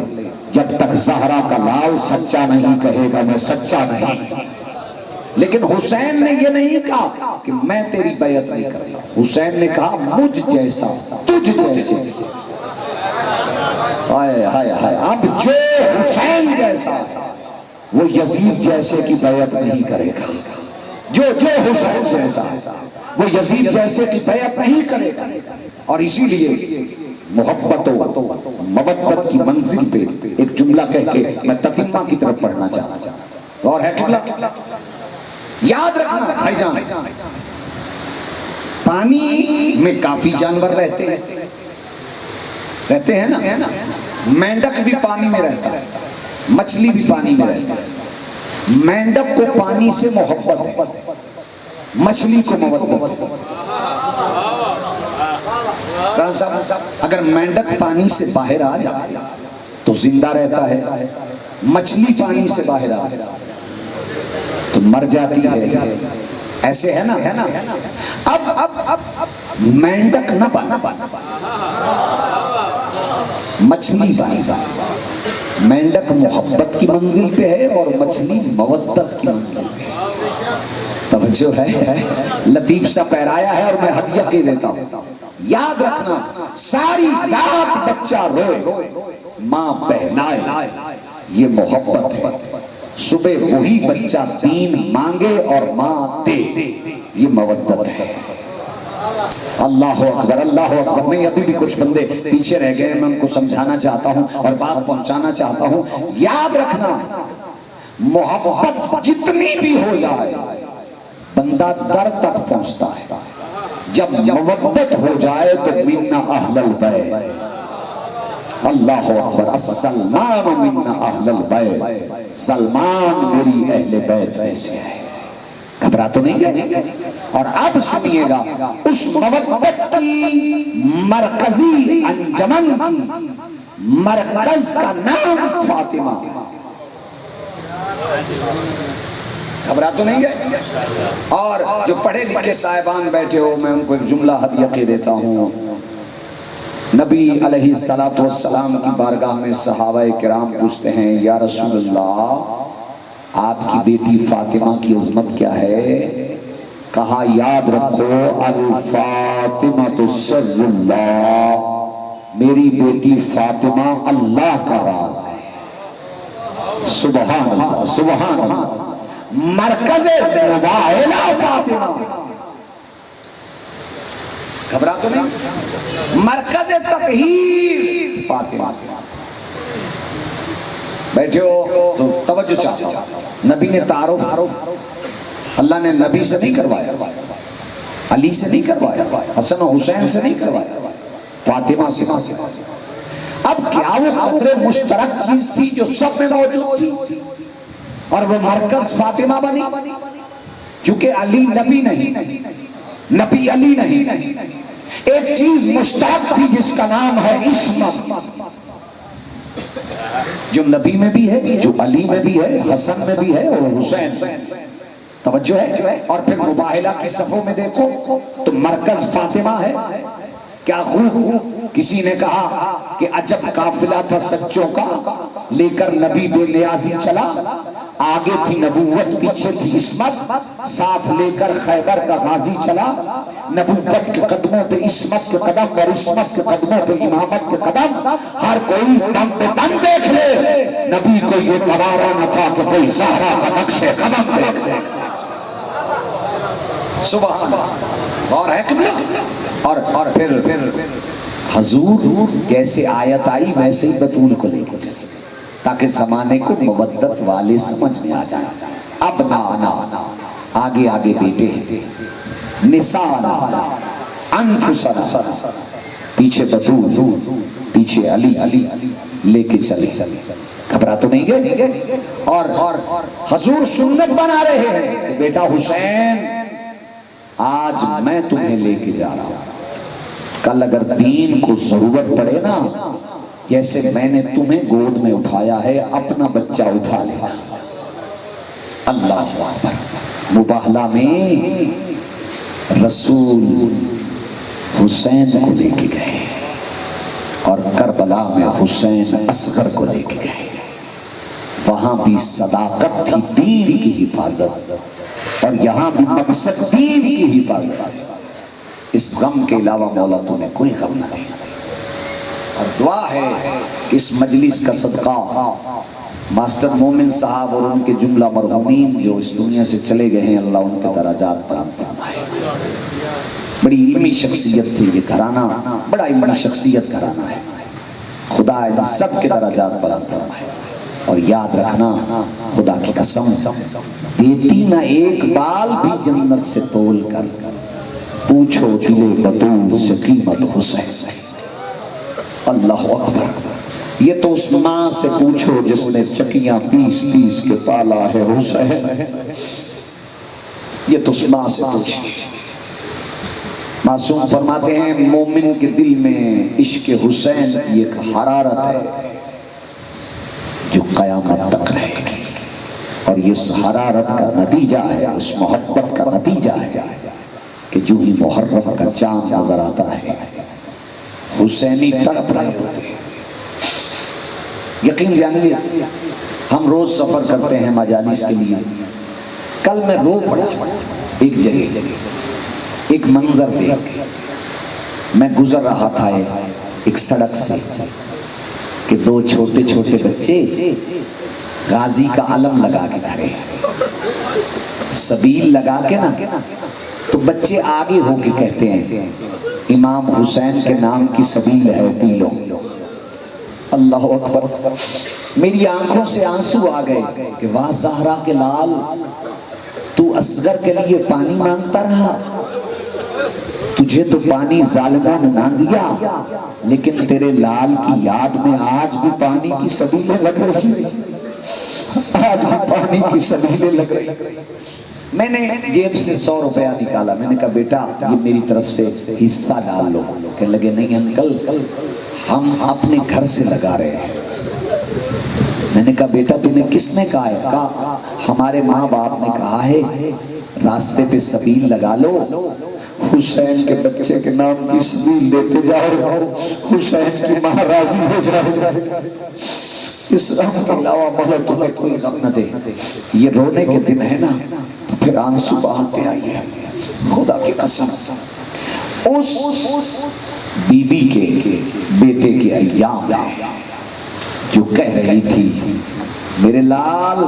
جب تک زہرا کا لال سچا نہیں کہے گا میں سچا نہیں۔ لیکن حسین نے یہ نہیں کہا کہ میں تیری بیعت نہیں کرتا، حسین نے کہا مجھ جیسا، تجھ جیسے، ہائے ہائے ہائے، اب جو حسین جیسا وہ یزید جیسے کی بیعت نہیں کرے گا، جو حسین جیسا وہ یزید جیسے کی بیعت نہیں کرے گا۔ اور اسی لیے محبت و مودت کی منزل پہ ایک جملہ کہہ کے میں تتمہ کی طرف پڑھنا چاہتا ہوں، اور ہے قبلہ، یاد رکھنا بھائی جان، پانی میں کافی جانور رہتے ہیں نا، مینڈک بھی پانی میں رہتا ہے، مچھلی بھی پانی میں رہتا ہے۔ مینڈک کو پانی سے محبت ہے، مچھلی کو مودت ہے۔ رانا صاحب اگر مینڈک پانی سے باہر آ جائے تو زندہ رہتا ہے، مچھلی پانی سے باہر آ جائے تو مر جاتی ہے، ایسے ہے نا۔ اب مینڈک نہ بنا، مچھلی بنا۔ مینڈک محبت کی منزل پہ ہے اور مچھلی مودت کی منزل پہ ہے۔ توجہ ہے، لطیف سا پیرایا ہے اور میں ہدیہ کے دیتا ہوں۔ یاد رکھنا، ساری رات بچہ روئے ماں بہلائے، یہ محبت ہے۔ صبح وہی بچہ دین مانگے اور ماں دے، یہ مودت ہے۔ اللہ اکبر، اللہ اکبر۔ نہیں، ابھی بھی کچھ بندے پیچھے رہ گئے، میں ان کو سمجھانا چاہتا ہوں اور بات پہنچانا چاہتا ہوں۔ یاد رکھنا، محبت جتنی بھی ہو جائے بندہ در تک پہنچتا ہے، جب مودت ہو جائے تو منا اہل البیت، اللہ اکبر، السلمان منا اہل البیت، سلمان میری اہل بیت میں سے ہے۔ گھبرا تو نہیں گئے؟ اور اب سنیے گا، اس مودت کی مرکزی انجمن کی مرکز کا نام فاطمہ۔ گھبرا تو نہیں گئے؟ اور جو پڑھے لکھے صاحبان بیٹھے ہو، میں ان کو ایک جملہ ہدیہ کے دیتا ہوں۔ نبی علیہ السلام کی بارگاہ میں صحابہ کرام پوچھتے ہیں، یا رسول اللہ، آپ کی بیٹی فاطمہ کی عظمت کیا ہے؟ کہا، یاد رکھو، الفاطمہ سر اللہ، میری بیٹی فاطمہ اللہ کا راز ہے۔ سبحان اللہ، سبحان اللہ۔ مرکز مباہلہ فاطمہ، گھبرا تو نہیں؟ مرکز تطہیر فاطمہ۔ بیٹھے ہو تو توجہ چاہتا ہوں۔ نبی نے تعارف اللہ نے نبی سے نہیں کروایا، علی سے نہیں کروایا، حسن و حسین سے نہیں کروایا، فاطمہ سے۔ اب کیا وہ قدر مشترک چیز تھی جو سب میں موجود تھی اور وہ مرکز فاطمہ بنی؟ چونکہ علی نبی نہیں، نبی علی نہیں، ایک چیز مشترک تھی جس کا نام ہے عصمت، جو نبی میں بھی ہے، جو علی میں بھی ہے، حسن میں بھی ہے اور حسین میں۔ توجہ ہے؟ اور پھر مباہلہ کی صفوں میں دیکھو تو مرکز فاطمہ ہے۔ کیا خوب، کسی نے کہا کہ عجب قافلہ تھا سچوں کا، لے کر نبی بے نیازی چلا، آگے تھی نبوت پیچھے تھی عصمت، ساتھ لے کر خیبر کا غازی چلا، نبوت کے قدموں پہ عصمت کے قدم اور عصمت کے قدموں پہ امامت کے قدم، ہر کوئی دم پہ دم دیکھ لے، نبی کو یہ گوارا نہ تھا کہ کوئی زہرا کا نقش قدم دیکھ لے۔ سبحان اللہ، اور ہے کہ اور پھر حضور جیسے آیت آئی ویسے ہی بطول کو لے کے چلے تاکہ زمانے کو مودت والے سمجھ میں آ جائے۔ اب نانا، آگے آگے بیٹے ہیں، نسانا، انفسنا، پیچھے بطول، پیچھے علی لے کے چلے۔ گھبرا تو نہیں گئے؟ اور حضور سنت بنا رہے ہیں کہ بیٹا حسین، آج میں تمہیں لے کے جا رہا ہوں، کل اگر دین کو ضرورت پڑے نا، جیسے میں نے تمہیں گود میں اٹھایا ہے، اپنا بچہ اٹھا لینا۔ اللہ اکبر۔ مباہلہ میں رسول حسین کو لے کے گئے اور کربلا میں حسین اصغر کو لے کے گئے۔ وہاں بھی صداقت تھی، دین کی حفاظت، اور یہاں بھی مقصد دین کی حفاظت۔ اس غم کے علاوہ مولا تمہیں کوئی غم نہ دے، اور دعا ہے کہ اس مجلس کا صدقہ ماسٹر مومن صاحب اور ان کے جملہ مرحومین جو اس دنیا سے چلے گئے ہیں، اللہ ان کے درجات بلند فرمائے۔ بڑی علمی شخصیت تھی یہ گھرانہ، بڑا علمی شخصیت گھرانہ ہے، خدا ان سب کے درجات بلند فرمائے۔ اور یاد رکھنا، خدا کی قسم، دیتی نہ ایک بال بھی جنت سے تول کر، پوچھو دل بطول سے قیمت حسین۔ اللہ اکبر۔ یہ تو اس ماں سے پوچھو جس نے چکیاں پیس پیس کے پالا ہے حسین، یہ تو اس ماں سے پوچھو۔ معصوم فرماتے ہیں مومن کے دل میں عشق حسین کی ایک حرارت ہے جو قیامت تک رہے گی، اور یہ اس حرارت کا نتیجہ ہے، اس محبت کا نتیجہ ہے کہ جو ہی محرم کا چاند نظر آتا ہے حسینی تڑپ رہے ہوتے ہیں۔ یقین جانیے ہم روز سفر کرتے ہیں مجالس کے لیے، کل میں رو پڑا ایک جگہ، ایک منظر دیکھ میں گزر رہا تھا ایک سڑک سے کہ دو چھوٹے چھوٹے بچے غازی کا علم لگا کے کھڑے ہیں، سبیل لگا کے نا، تو بچے آگے ہو کے کہتے ہیں امام حسین کے نام کی سبیل ہے پی لو۔ اللہ اکبر، میری آنکھوں سے آنسو آ گئے کہ واہ زہرا کے لال، تو اصغر کے لیے پانی مانگتا رہا، تجھے تو پانی ظالموں نے نہ دیا، لیکن تیرے لال کی یاد میں آج بھی پانی کی سبیلیں لگ رہی، آج بھی پانی کی سبیلیں لگ رہی۔ میں نے جیب سے 100 روپیہ نکالا، میں نے کہا بیٹا یہ میری طرف سے حصہ ڈال لو۔ کہنے لگے نہیں انکل، ہم اپنے گھر سے لگا رہے ہیں۔ میں نے کہا بیٹا تمہیں کس نے کہا ہے؟ کہا ہمارے ماں باپ نے کہا ہے راستے پہ سبیل لگا لو، حسین کے بچے کے نام کی سبیل لیتے جاؤ، حسین کی ماں راضی ہو جائے، اس غم کے علاوہ مولا تمہیں کوئی غم نہ دے۔ یہ رونے کے دن ہے نا تو پھر آنسو بہاتے آئیے۔ خدا کی قسم اس بی بی کے بیٹے کے ایام ہے جو کہہ رہی تھی میرے لال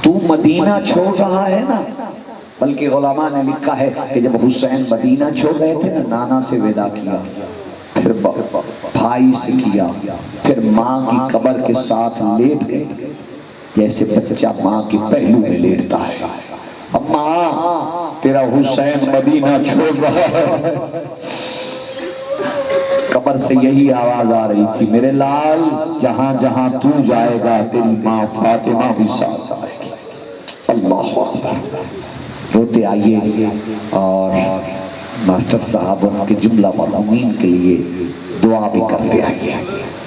تو مدینہ چھوڑ رہا ہے نا، بلکہ علماء نے لکھا ہے کہ جب حسین مدینہ چھوڑ رہے تھے نا، نانا سے ودا کیا، پھر بھائی سے کیا، پھر ماں کی قبر کے ساتھ لیٹ گئے جیسے بچہ ماں کے پہلو میں لیٹتا ہے۔ اماں تیرا حسین مدینہ چھوڑ رہا ہے۔ قبر سے یہی آواز آ رہی تھی میرے لال جہاں جہاں تو جائے گا تیری ماں فاطمہ بھی ساتھ آئے گی۔ اللہ اکبر، روتے آئیے اور ماسٹر صاحب ان کے جملہ مرحومین کے لیے دعا بھی کرتے آئیے،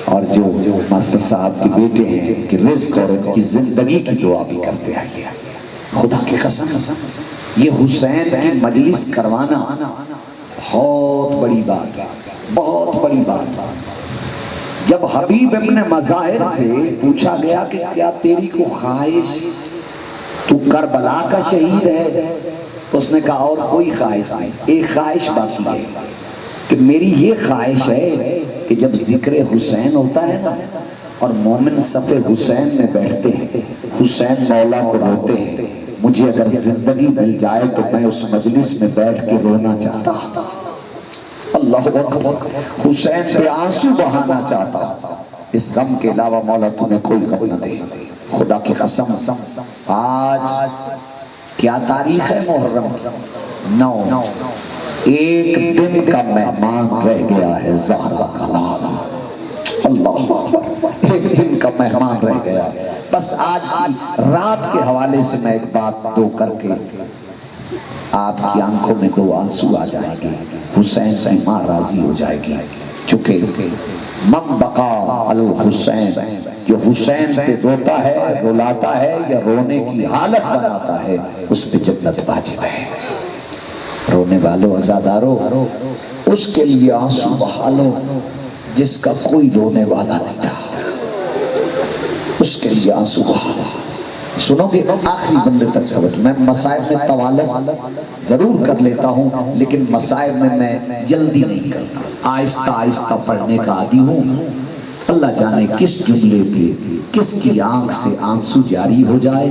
اور جو ماسٹر صاحب کے بیٹے ہیں کہ رزق اور ان کی زندگی کی دعا بھی کرتے آئیے۔ خدا کی قسم یہ حسین کی مجلس کروانا بہت بڑی بات ہے، بہت بڑی بات۔ جب حبیب ابن مظاہر سے پوچھا گیا کہ کیا تیری کو خواہش تو کربلا کا شہید ہے، تو اس نے کہا اور کوئی خواہش نہیں، ایک خواہش باقی ہے کہ میری یہ خواہش ہے کہ جب ذکر حسین ہوتا ہے نا اور مومن صف حسین میں بیٹھتے ہیں، حسین مولا کو روتے ہیں، مجھے اگر زندگی مل جائے تو میں اس مجلس میں بیٹھ کے رونا چاہتا، اللہ اکبر، حسین پہ آنسو بہانا چاہتا۔ اس غم کے علاوہ مولا تمہیں کوئی غم نہ دے۔ خدا کی قسم آج کیا تاریخ ہے؟ محرم 9، ایک دن کا مہمان رہ گیا ہے زہرا کا لال۔ اللہ اکبر، ایک دن کا مہمان رہ گیا۔ بس آج کی رات کے حوالے سے میں ایک بات دو کر کے آپ کی آنکھوں میں دو آنسو آ جائیں گے، حسین کی ماں راضی ہو جائے گی، چونکہ من بقا الحسین، جو حسین پہ روتا ہے، رولاتا ہے یا رونے کی حالت بناتا ہے، اس پہ جنت واجب ہے۔ رونے والوں عزاداروں اس کے لیے آنسو بہا لو جس کا کوئی رونے والا نہیں تھا، اس کے لیے آنسو بہا لو۔ سنو گے آخری بندے تک توجہ، میں مسائل میں طوالت ضرور کر لیتا ہوں لیکن مسائل میں جلدی نہیں کرتا، آہستہ آہستہ پڑھنے کا عادی ہوں۔ اللہ جانے کس جملے پہ کس کی آنکھ سے آنسو جاری ہو جائے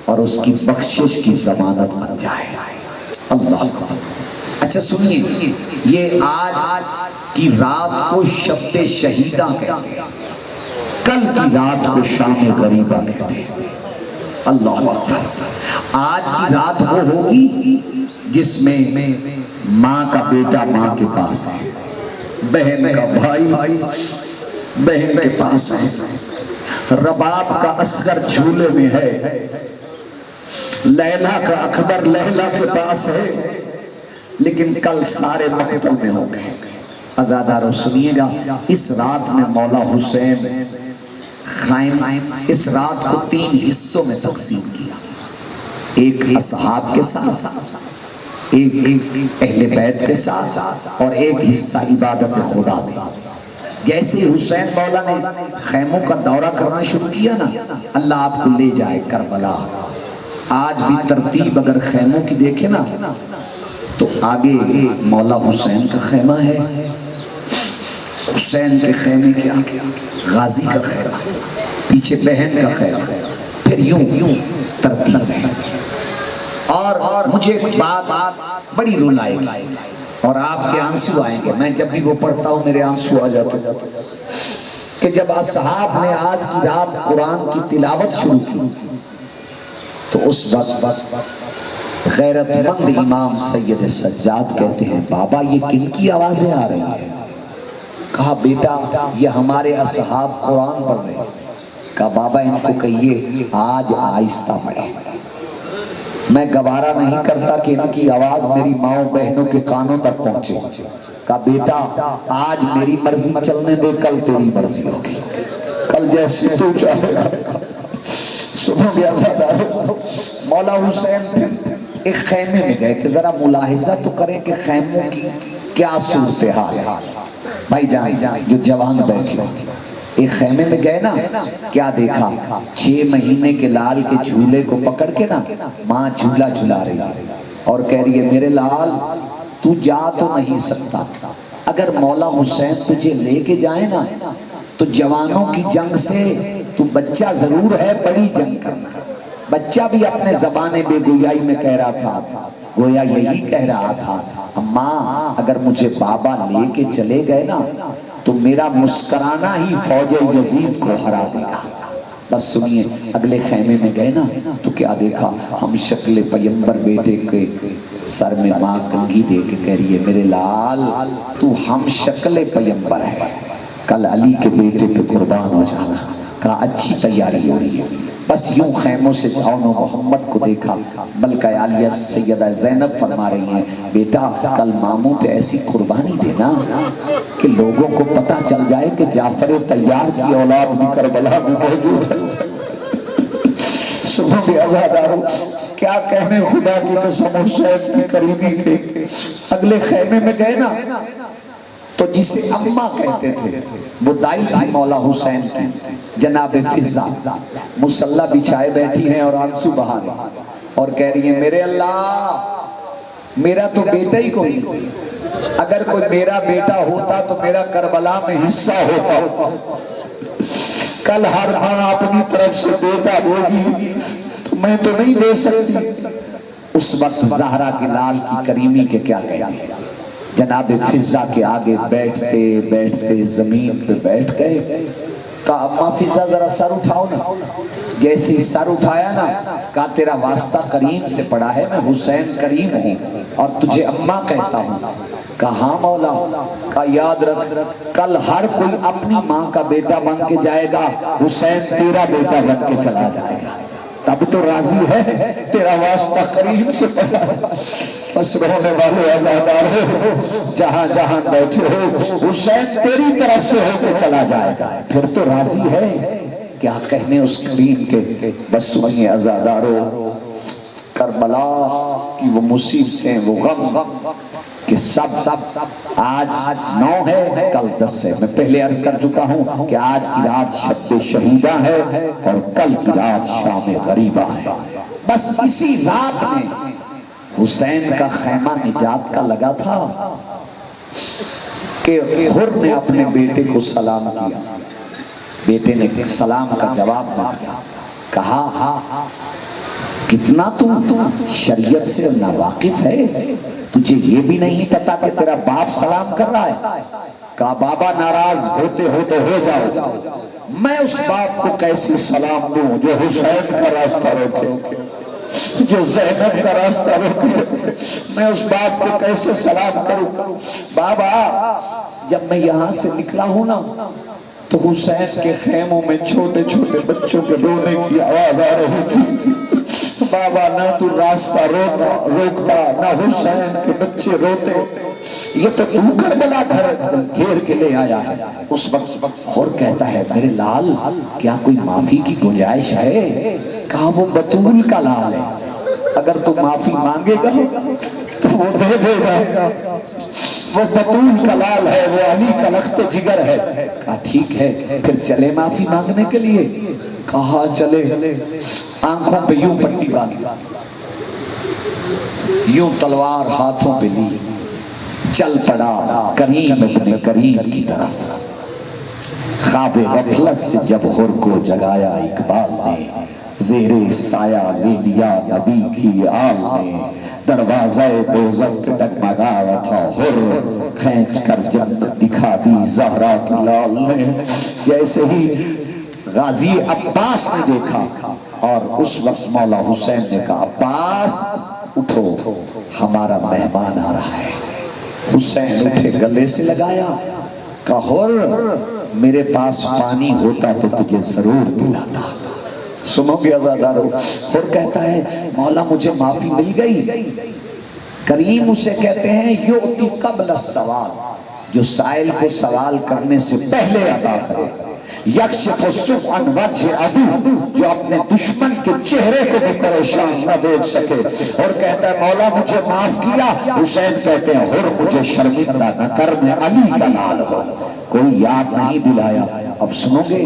اور اس کی بخشش کی ضمانت بن جائے۔ اللہ کو اچھا سنیے، یہ آج کی رات کو شب شہیدہ کہتے ہیں، کل کی رات کو شام غریبہ کہتے ہیں۔ اللہ اکبر، آج کی رات وہ ہوگی جس میں ماں کا بیٹا ماں کے پاس ہے، بہن کا بھائی بہن کے پاس ہے، رباب کا اصغر جھولے میں ہے، لیلا کا اکبر لیلا کے پاس ہے، لیکن کل سارے مقتل میں ہو گئے۔ عزادارو سنیے گا، اس رات میں مولا حسین خائم اس رات کو 3 حصوں میں تقسیم کیا، ایک اصحاب کے ساتھ، ایک اہل بیت کے ساتھ، اور ایک حصہ عبادت خدا میں۔ جیسے حسین مولا نے خیموں کا دورہ کرنا شروع کیا نا، اللہ آپ کو لے جائے کربلا۔ آج بھی ترتیب اگر خیموں کی دیکھیں نا تو آگے مولا حسین کا خیمہ ہے، حسین کے خیمے کے آگے غازی کا خیمہ، پیچھے بہن کا خیمہ، پھر یوں ترتیب ہے۔ اور مجھے ایک بات بڑی رولائے گی اور آپ کے آنسو آئیں گے، میں جب بھی وہ پڑھتا ہوں میرے آنسو آ جاتے ہیں، کہ جب اصحاب نے آج کی رات قرآن کی تلاوت شروع کی تو اس وقت غیرت مند امام سید سجاد کہتے ہیں بابا یہ کن کی آوازیں آ رہی ہیں؟ کہا بیٹا یہ ہمارے اصحاب قرآن پڑھ رہے ہیں۔ کہا بابا ان کو کہیے آج آہستہ پڑھیں، میں گوارا نہیں کرتا کہ ان کی آواز میری ماؤں بہنوں کے کانوں تک پہنچے۔ کہا بیٹا آج میری مرضی چلنے دے، کل تیری مرضی ہوگی، کل جیسے تو چاہے گا۔ سنو گیا عزادارو، مولا حسین ایک خیمے میں گئے کہ ذرا ملاحظہ تو کریں کہ خیموں کی کیا صورتحال ہے۔ بھائی جان جو جوان بیٹھے ایک خیمے میں گئے نا، کیا دیکھا؟ 6 مہینے کے لال کے جھولے کو پکڑ کے نا ماں جھولا جھلا رہی ہے اور کہہ رہی ہے میرے لال تو جا تو نہیں سکتا، اگر مولا حسین تجھے لے کے جائے نا تو جوانوں کی جنگ سے تو بچہ ضرور ہے، بڑی جنگ کرنا۔ بچہ بھی اپنے زبان بے گویائی میں کہہ رہا تھا، گویا یہی کہہ رہا تھا اماں اگر مجھے بابا لے کے چلے گئے نا تو میرا مسکرانا ہی فوج یزید کو ہرا دے گا۔ بس سنیے اگلے خیمے میں گئے نا تو کیا دیکھا؟ ہم شکل پیمبر بیٹے کے سر میں ماں کنگھی دے کے کہہ رہی ہے میرے لال تو ہم شکل پیمبر ہے، کل علی کے بیٹے پہ قربان ہو جانا۔ کہا اچھی تیاری ہو رہی ہے، بس یوں خیموں سے جاؤ محمد کو دیکھا، بلکہ عالیہ سیدہ زینب فرما رہی ہیں بیٹا کل ماموں پہ ایسی قربانی دینا کہ لوگوں کو پتہ چل جائے کہ جعفر طیار کی اولاد بھی کربلا میں موجود ہے۔ سنو بھی عزادارو کیا کہنے خدا کی قسم حسین کی قریبی کے اگلے خیمے میں گئے نا تو جسے اماں کہتے تھے وہ دائی تھی مولا حسین کی، جناب فضہ مصلی بچھائے بیٹھی ہیں اور آنسو بہا رہی ہیں اور کہہ رہی ہیں میرے اللہ میرا تو بیٹا ہی کوئی نہیں، اگر کوئی میرا بیٹا ہوتا تو میرا کربلا میں حصہ ہوتا، کل ہر ماں اپنی طرف سے بیٹا دے گی تو میں تو نہیں دے سکتی۔ اس وقت زہرا کے لال کی کریمی کے کیا کہتے ہیں، جناب فضہ کے آگے بیٹھتے بیٹھتے زمین پہ بیٹھ گئے۔ کہا اماں فضہ ذرا سر اٹھاؤ نا، جیسے سر اٹھایا نا کہا تیرا واسطہ کریم سے پڑا ہے، میں حسین کریم ہوں اور تجھے اماں کہتا ہوں۔ کہا ہاں مولا۔ کہا یاد رکھ کل ہر کوئی اپنی ماں کا بیٹا بن کے جائے گا، حسین تیرا بیٹا بن کے چلا جائے گا، تب تو راضی ہے تیرا واسطہ کریم سے پڑا۔ بس رونے والے عزادارو جہاں جہاں بیٹھے ہو حسین تیری طرف سے ہو کے چلا جائے گا، پھر تو راضی ہے، کیا کہنے اس کریم کے۔ بس سنیے عزادارو کربلا کی وہ مصیبتیں وہ غم کہ سب آج 9 ہے کل 10 ہے۔ میں پہلے عرض کر چکا ہوں کہ آج کی رات شب شہیدہ ہے اور کل کی رات شام غریبہ ہے۔ بس اسی رات میں حسین کا خیمہ نجات کا لگا تھا کہ حر نے اپنے بیٹے کو سلام کیا، بیٹے نے سلام کا جواب نہ دیا، کہا کتنا تو شریعت سے ناواقف ہے، تجھے یہ بھی نہیں پتا کہ تیرا باپ سلام کر رہا ہے؟ کہا بابا ناراض ہوتے ہو تو ہو جاؤ، میں اس باپ کو کیسے سلام دوں جو حسین کا راستہ روکے، جو زینب کا راستہ روکے، میں اس باپ کو کیسے سلام کروں؟ بابا جب میں یہاں سے نکلا ہوں نا تو حسین کے خیموں میں چھوٹے چھوٹے بچوں کے رونے کی آواز آ رہی تھی۔ بابا نہ تو راستہ روکتا نہ حسین کے بچے روتے، یہ تو کربلا گھیر کے لے آیا ہے۔ اس وقت اور کہتا ہے میرے لال کیا کوئی معافی کی گنجائش ہے؟ کہا وہ بطول کا لال ہے، اگر تو معافی مانگے گا تو وہ دے دے گا، وہ بطول کا لال ہے، وہ علی کا لخت جگر ہے۔ کہا ٹھیک ہے پھر چلے معافی مانگنے کے لیے؟ کہا چلے۔ آنکھوں پہ یوں پٹی باندھی، یوں تلوار ہاتھوں پہ لی، چل پڑا کریم ابن کریم کی طرف۔ خواب غفلت سے جب حر کو جگایا اقبال نے، زیر سایہ لے لیا نبی کی آل نے، دروازہ دوزخ پہ ڈگمگا رہا تھا حر، کھینچ کر جنت دکھا دی زہرا کی لال نے۔ جیسے ہی غازی عباس نے دیکھا اور اس وقت مولا حسین نے کہا عباس اٹھو ہمارا مہمان آ رہا ہے۔ حسین اٹھے گلے سے لگایا، کہا حر میرے پاس پانی ہوتا تو تجھے ضرور پلاتا۔ سنو گے عزادارو، حر کہتا ہے مولا مجھے معافی مل گئی۔ کریم اسے کہتے ہیں یؤتی قبل السوال، جو سائل کو سوال کرنے سے پہلے ادا کرے۔ یکشف السوء عن وجہ عدو، جو اپنے دشمن کے چہرے کو بھی پریشان نہ دیکھ سکے۔ اور کہتا ہے مولا مجھے معاف کیا۔ حسین کہتے ہیں حر مجھے شرمندہ نہ کر، میں علی کا لال ہوں، کوئی یاد نہیں دلایا۔ اب سنو گے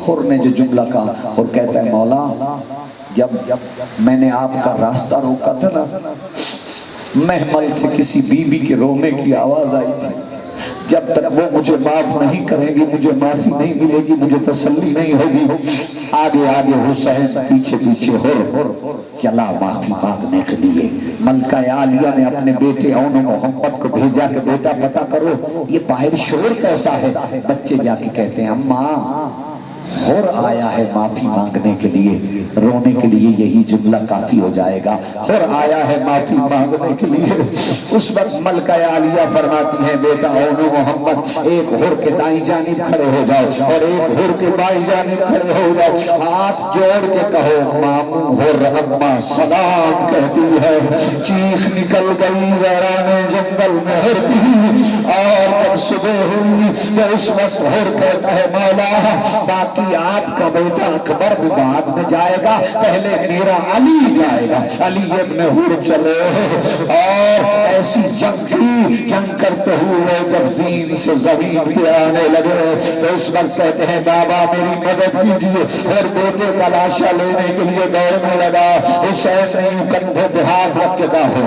حر نے جو جملہ کہا، حر کہتا ہے مولا جب میں نے آپ کا راستہ روکا تھا نا، محمل سے کسی بی بی کے رونے کی آواز آئی تھی، جب تک وہ مجھے معاف نہیں کرے گی مجھے معافی نہیں ملے گی، مجھے تسلی نہیں ہوگی۔ آگے آگے حسین پیچھے پیچھے حر چلا معافی مانگنے کے لیے۔ ملکہ عالیہ نے اپنے بیٹے اون محمد کو بھیجا کہ بیٹا پتہ کرو یہ باہر شور کیسا ہے۔ بچے جا کے کہتے ہیں اماں حر آیا ہے معافی مانگنے کے لیے، رونے کے لیے یہی جملہ کافی ہو جائے گا، حر آیا ہے معافی مانگنے کے لیے۔ اس وقت ملکہ عالیہ فرماتی ہیں بیٹا اون محمد ایک حر کے دائیں جانب کھڑے ہو جاؤ اور ایک حر کے بائیں جانب کھڑے ہو جاؤ، ہاتھ جوڑ کے کہو ماموں حر اماں سلام کہتی ہے۔ چیخ نکل گئی ویران جنگل میں حر کی، اور جب صبح ہوئی تو اس وقت حر کہتا ہے مولا باقی آپ کا بیٹا اکبر بھی بعد میں جائے گا، پہلے میرا علی جائے گا۔ علی ابن حر چلے اور ایسی جنگ کرتے ہوئے جب زین سے زمین پہ آنے لگے تو اس وقت کہتے ہیں بابا میری مدد کیجیے۔ اور بیٹے کا لاشا لینے کے لیے دوڑنے لگا۔ حسین نے کندھے پہ ہاتھ رکھ کے کہا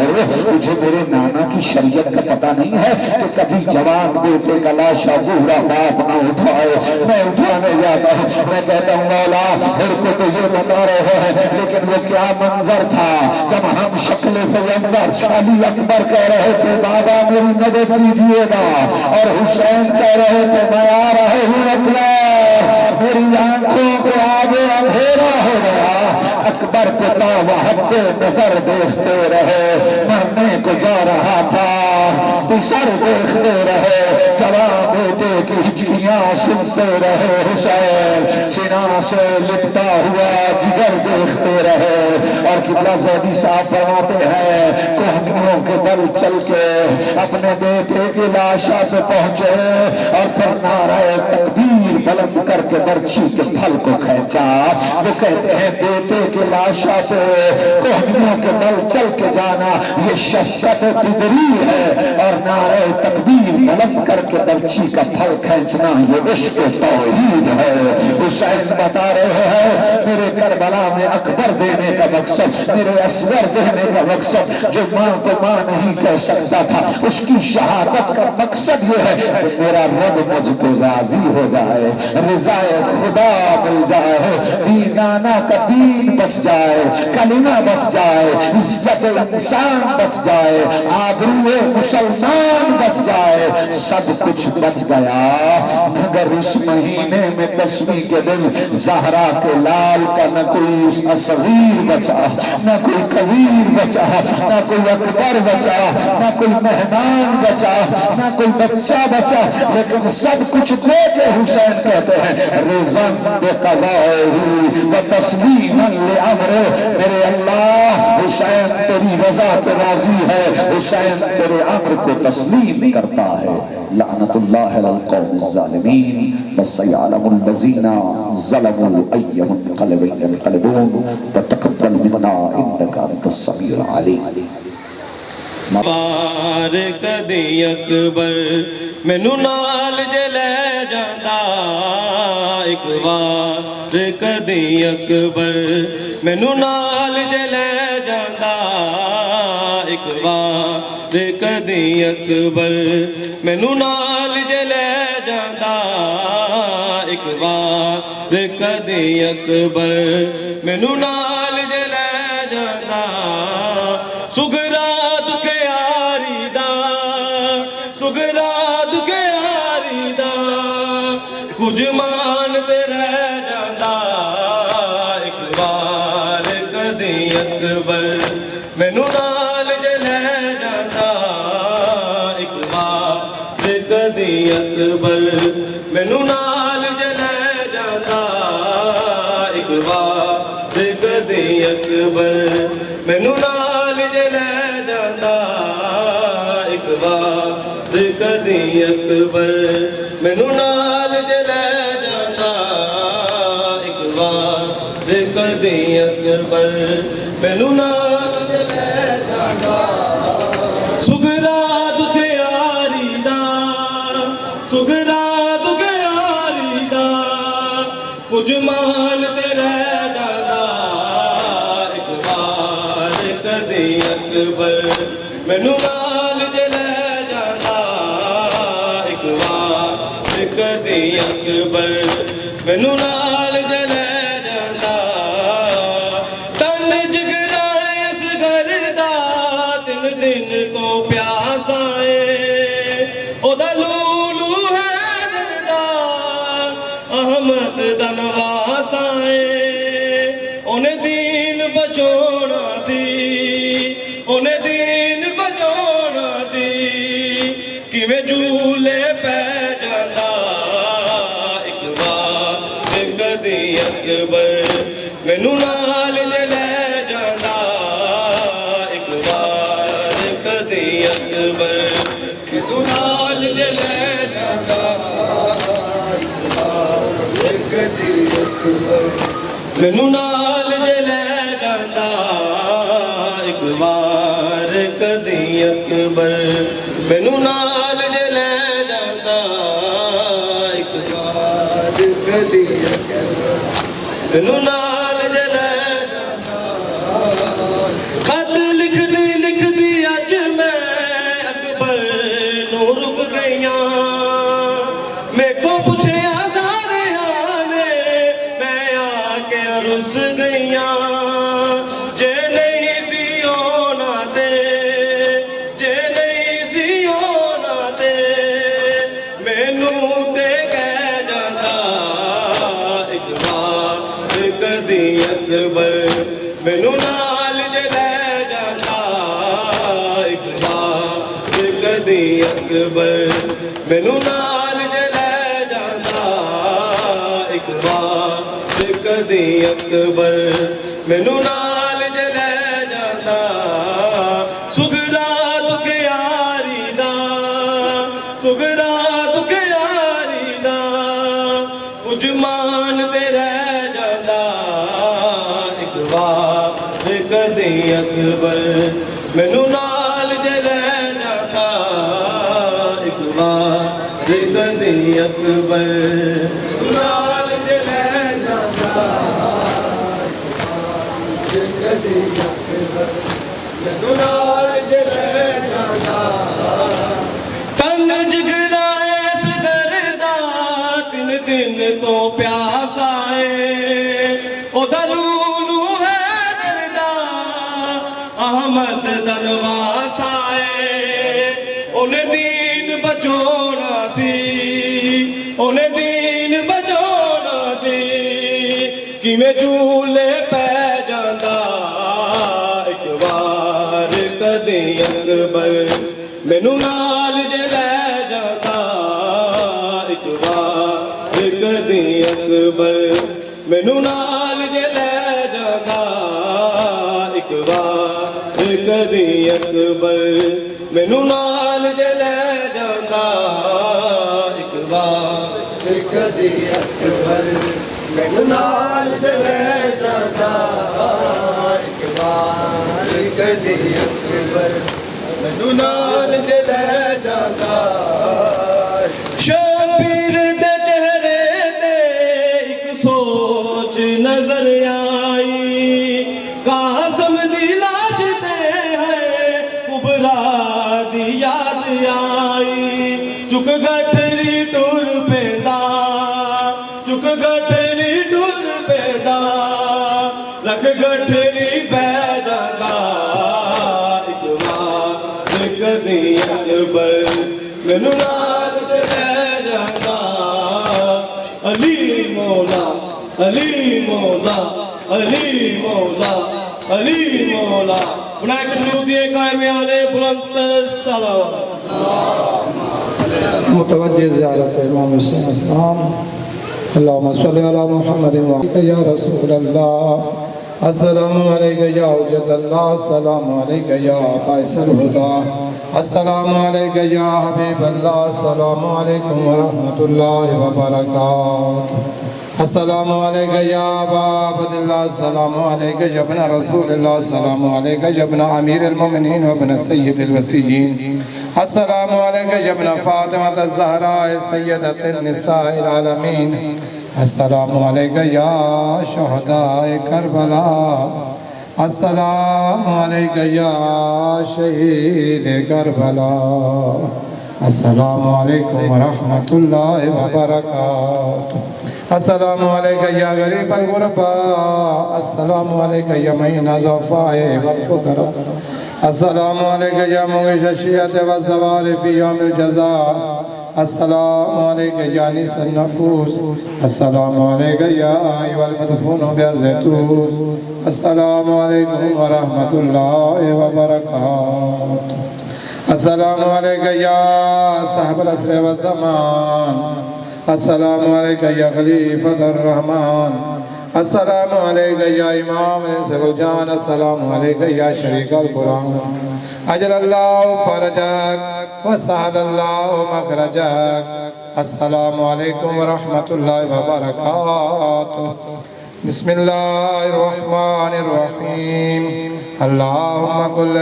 مجھے میرے نانا کی شریعت کا پتہ نہیں ہے کہ کبھی جوان بیٹے کا لاشا بوڑھا باپ نہ اٹھائے، میں اٹھانے جاتا ہوں۔ میں کہتا ہوں مولا حر کو تو یہ بتا رہے ہیں لیکن وہ کیا منظر تھا جب ہم شکل پیغمبر علی اکبر کہہ رہے تھے بابا میری مدد کیجیے گا، اور حسین کہہ رہے تھے میں آ رہا ہوں اکبر، میری آنکھوں کو آگے اندھیرا ہو گیا۔ اکبر کو تاوہد نظر دیکھتے رہے، مرنے کو جا رہا تھا سر دیکھتے رہے، جوان بیٹے کی ہچکیاں سنتے رہے، حسین سینہ سے لپٹا ہوا جگر دیکھتے رہے۔ اور قبلہ زیدی صاحب فرماتے ہیں کوہنیوں کے بل چل کے اپنے بیٹے کی لاشا پہ پہنچے اور پھر نعرہ تکبیر بلند کر کے برچی کے پھل کو کھینچا۔ وہ کہتے ہیں بیٹے کی لاشا پہ کوہنیوں کے بل چل کے جانا یہ شفقت تدبیر ہے، اور نعرہ تکبیر بلند کر کے برچی کا پھل کھینچنا یہ عشق توحید ہے۔ حسین بتا رہے ہیں میرے کربلا میں اکبر دینے کا مقصد، میرے اصغر دینے کا مقصد، جو ماں کو ماں نہیں کہہ سکتا تھا اس کی شہادت کا مقصد یہ ہے کہ میرا رب مجھ پہ راضی ہو جائے، رضا خدا مل جائے، نانا کا دین بچ جائے، کلمہ بچ جائے، عزت انسان بچ جائے، آبرو مسلمان مہمان بچ جائے سب کچھ بچ گیا، مگر اس مہینے میں 10ویں کے دن زہرا کے لال کا نہ کوئی اصغیر بچا، نہ کوئی کبیر بچا، نہ کوئی اکبر بچا، نہ کوئی مہمان بچا، نہ کوئی بچہ بچا، لیکن سب کچھ دے کے حسین کہتے ہیں رضا بقضائہ و تسلیما لامرہ، میرے اللہ حسین تیری رضا پہ راضی ہے، حسین تیرے امر کو تسلیم کرتا ہے۔ لعنت اللہ علی القوم الظالمین وسيعلم الذين ظلموا أي منقلب ينقلبون وتقبل منا إنك أنت السميع العليم۔ بار کدی اکبر مینو نال جے لے جاندا، ایک بار کدی اکبر مینو نال جے لے جاندا، ایک بار کدی اکبر مینو نال جے لے جاندا، ایک بار کدی اکبر مینو نال جے لے جاندا، سگرا کچھ مان تے رہ جاندا، ایک بار کدی اکبر مینو نال جے لے جاندا، ایک بار کدی اکبر مینو نال جے لے جاندا، ایک بار کدی اکبر مینو نال جے لے جاندا، ایک بار کدی اکبر مینو نال جے لے جاندا، ایک بار کدی اکبر مینو نال جے لے جاندا، سگرا دکھیاری دا، سگرا دکھیاری دا، کچھ مان تے رہ جاندا، ایک بار کدی اکبر مینو نال جے لے جاندا، ایک بار کدی اکبر مینو نال جے لے جاندا، تن جگرا اس گھر دا 3 دن تو پیاسا اے، او دا لولو ہے دل دا احمد دا نواسا اے، اونے دین بچونا سی، اونے دین بچونا سی، کیویں جھولے پہ جاندا، ایک بار کدی اکبر مینو نال جے لے جاندا، ایک بار کدی اکبر مینو نال جے لے جاندا، ایک بار کدی اکبر مینو نال جے لے جاندا، ایک بار کدی اکبر مینو نال جے لے جاندا، ایک بار کدی اکبر مینو نال جے لے جاندا، خط لکھ دی اج میں اکبر نو رک گئیاں، میں کو پوچھیا سارے آنے میں آ کے رس گئیاں، جے نہیں سی ہونا تے، جے نہیں سی ہونا تے، مینو تے کہہ جاندا، ایک بار کدی اکبر مینو نال جے لے جاندا، ایک بار کدی اکبر مینو نال جے لے جاندا، ایک بار کدی اکبر مینو نال جے لے جاندا، سگرا دکھیاری دا، سگرا دکھیاری دا، کچھ مان تے رہ جاندا، ایک بار کدی اکبر مینو نال جے لے جاندا، ایک بار کدی اکبر نال جے لے جاندا، کدی اکبر مینو نال جے لے جاندا، تن جگرا اس گھر دا 3 دن تو پیاسا اے، او دا لولو ہے دل دا احمد دا نواسا اے، او انہیں دین بچونا سی انہیں دین بچونا سی کیویں جھولے پہ جاندا ایک وار کدی اکبر مینوں نال جے لے جاندا ایک وار کدی اکبر مینوں نال جے لے جاندا ایک وار کدی اکبر مینوں نال جے لے جاندا ایک وار کدی اکبر مینوں نال جے لے جاندا ایک وار کدی اکبر مینوں نال جے لے جاندا شبیر دے چہرے تے ایک سوچ نظر آئی قاسم دی لاش تے ہے کبرا دی یاد آئی چک گٹھری ٹر پیندا چک گٹھری ٹر پیندا لکھ گٹھری بہ جاندا ایک وار کدی اکبر مینوں نال لے جاندا علی مولا علی مولا علی مولا علی مولا بنائے کشور دیے قائم آلے بلندر صلوات متوجہ زیارت امام حسین السلام اللہم صلی علی محمد وعلیکہ یا رسول اللہ السلام علیکہ یا حجت اللہ السلام علیکہ یا باعث الہدا السلام علیکہ یا حبیب اللہ السلام علیکم ورحمت اللہ وبرکاتہ السلام علیکہ یا ابا عبداللہ السلام علیکہ یا ابن رسول اللہ السلام علیکہ یا ابن امیر المومنین و ابن سید الوسیین السلام علیکہ یا ابن فاطمہ الزہراء سیدت النساء العالمین السلام علیکہ یا شہداء کربلا السلام علیکہ یا شہید کربلا السلام علیکم ورحمت اللہ وبرکاتہ السلام علیکہ یا غریب الغرباء السلام علیکہ یا معین الضعفاء والفقراء السلام علیکہ یا منغش الشیعۃ والزوال فی یوم الجزاء السلام علیکہ یا انیس النفوس السلام علیکہ یا ایوہ المدفون بیرزیتوس السلام علیکم ورحمت اللہ وبرکاتہ السلام علیکہ یا صاحب العصر والزمان السلام علیکہ یا خلیفۃ الرحمن السلام علیکہ یا امام الانس والجان السلام علیکہ یا شریک القرآن اجل اللہ فرجک وسہل اللہ مخرجک السلام علیکم ورحمت اللہ وبرکاتہ بسم اللہ الرحمن الرحیم اللہم کل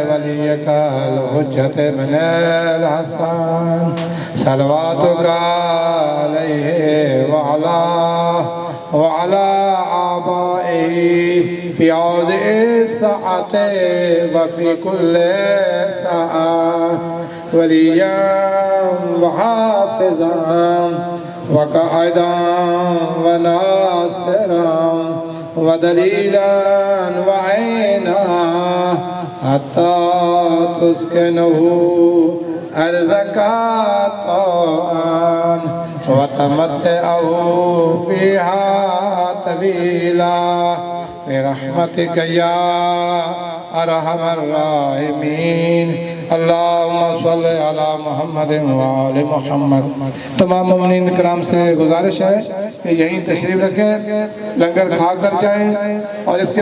ولیک الحجت من الحسن صلواتک علیہ وعلا آبائه فی عوض الساعت وفی کل ساعت ولیا وحافظا وقائدا وناصرا ودلیلا وعینا حتی تسکنه ارزق طوعا وتمتعه فيها طويلا برحمتك يا ارحم الراحمين اللہم صلی علی محمد وآل محمد تمام مومنین کرام سے گزارش ہے کہ یہیں تشریف رکھیں لنگر کھا کر جائیں اور اس کے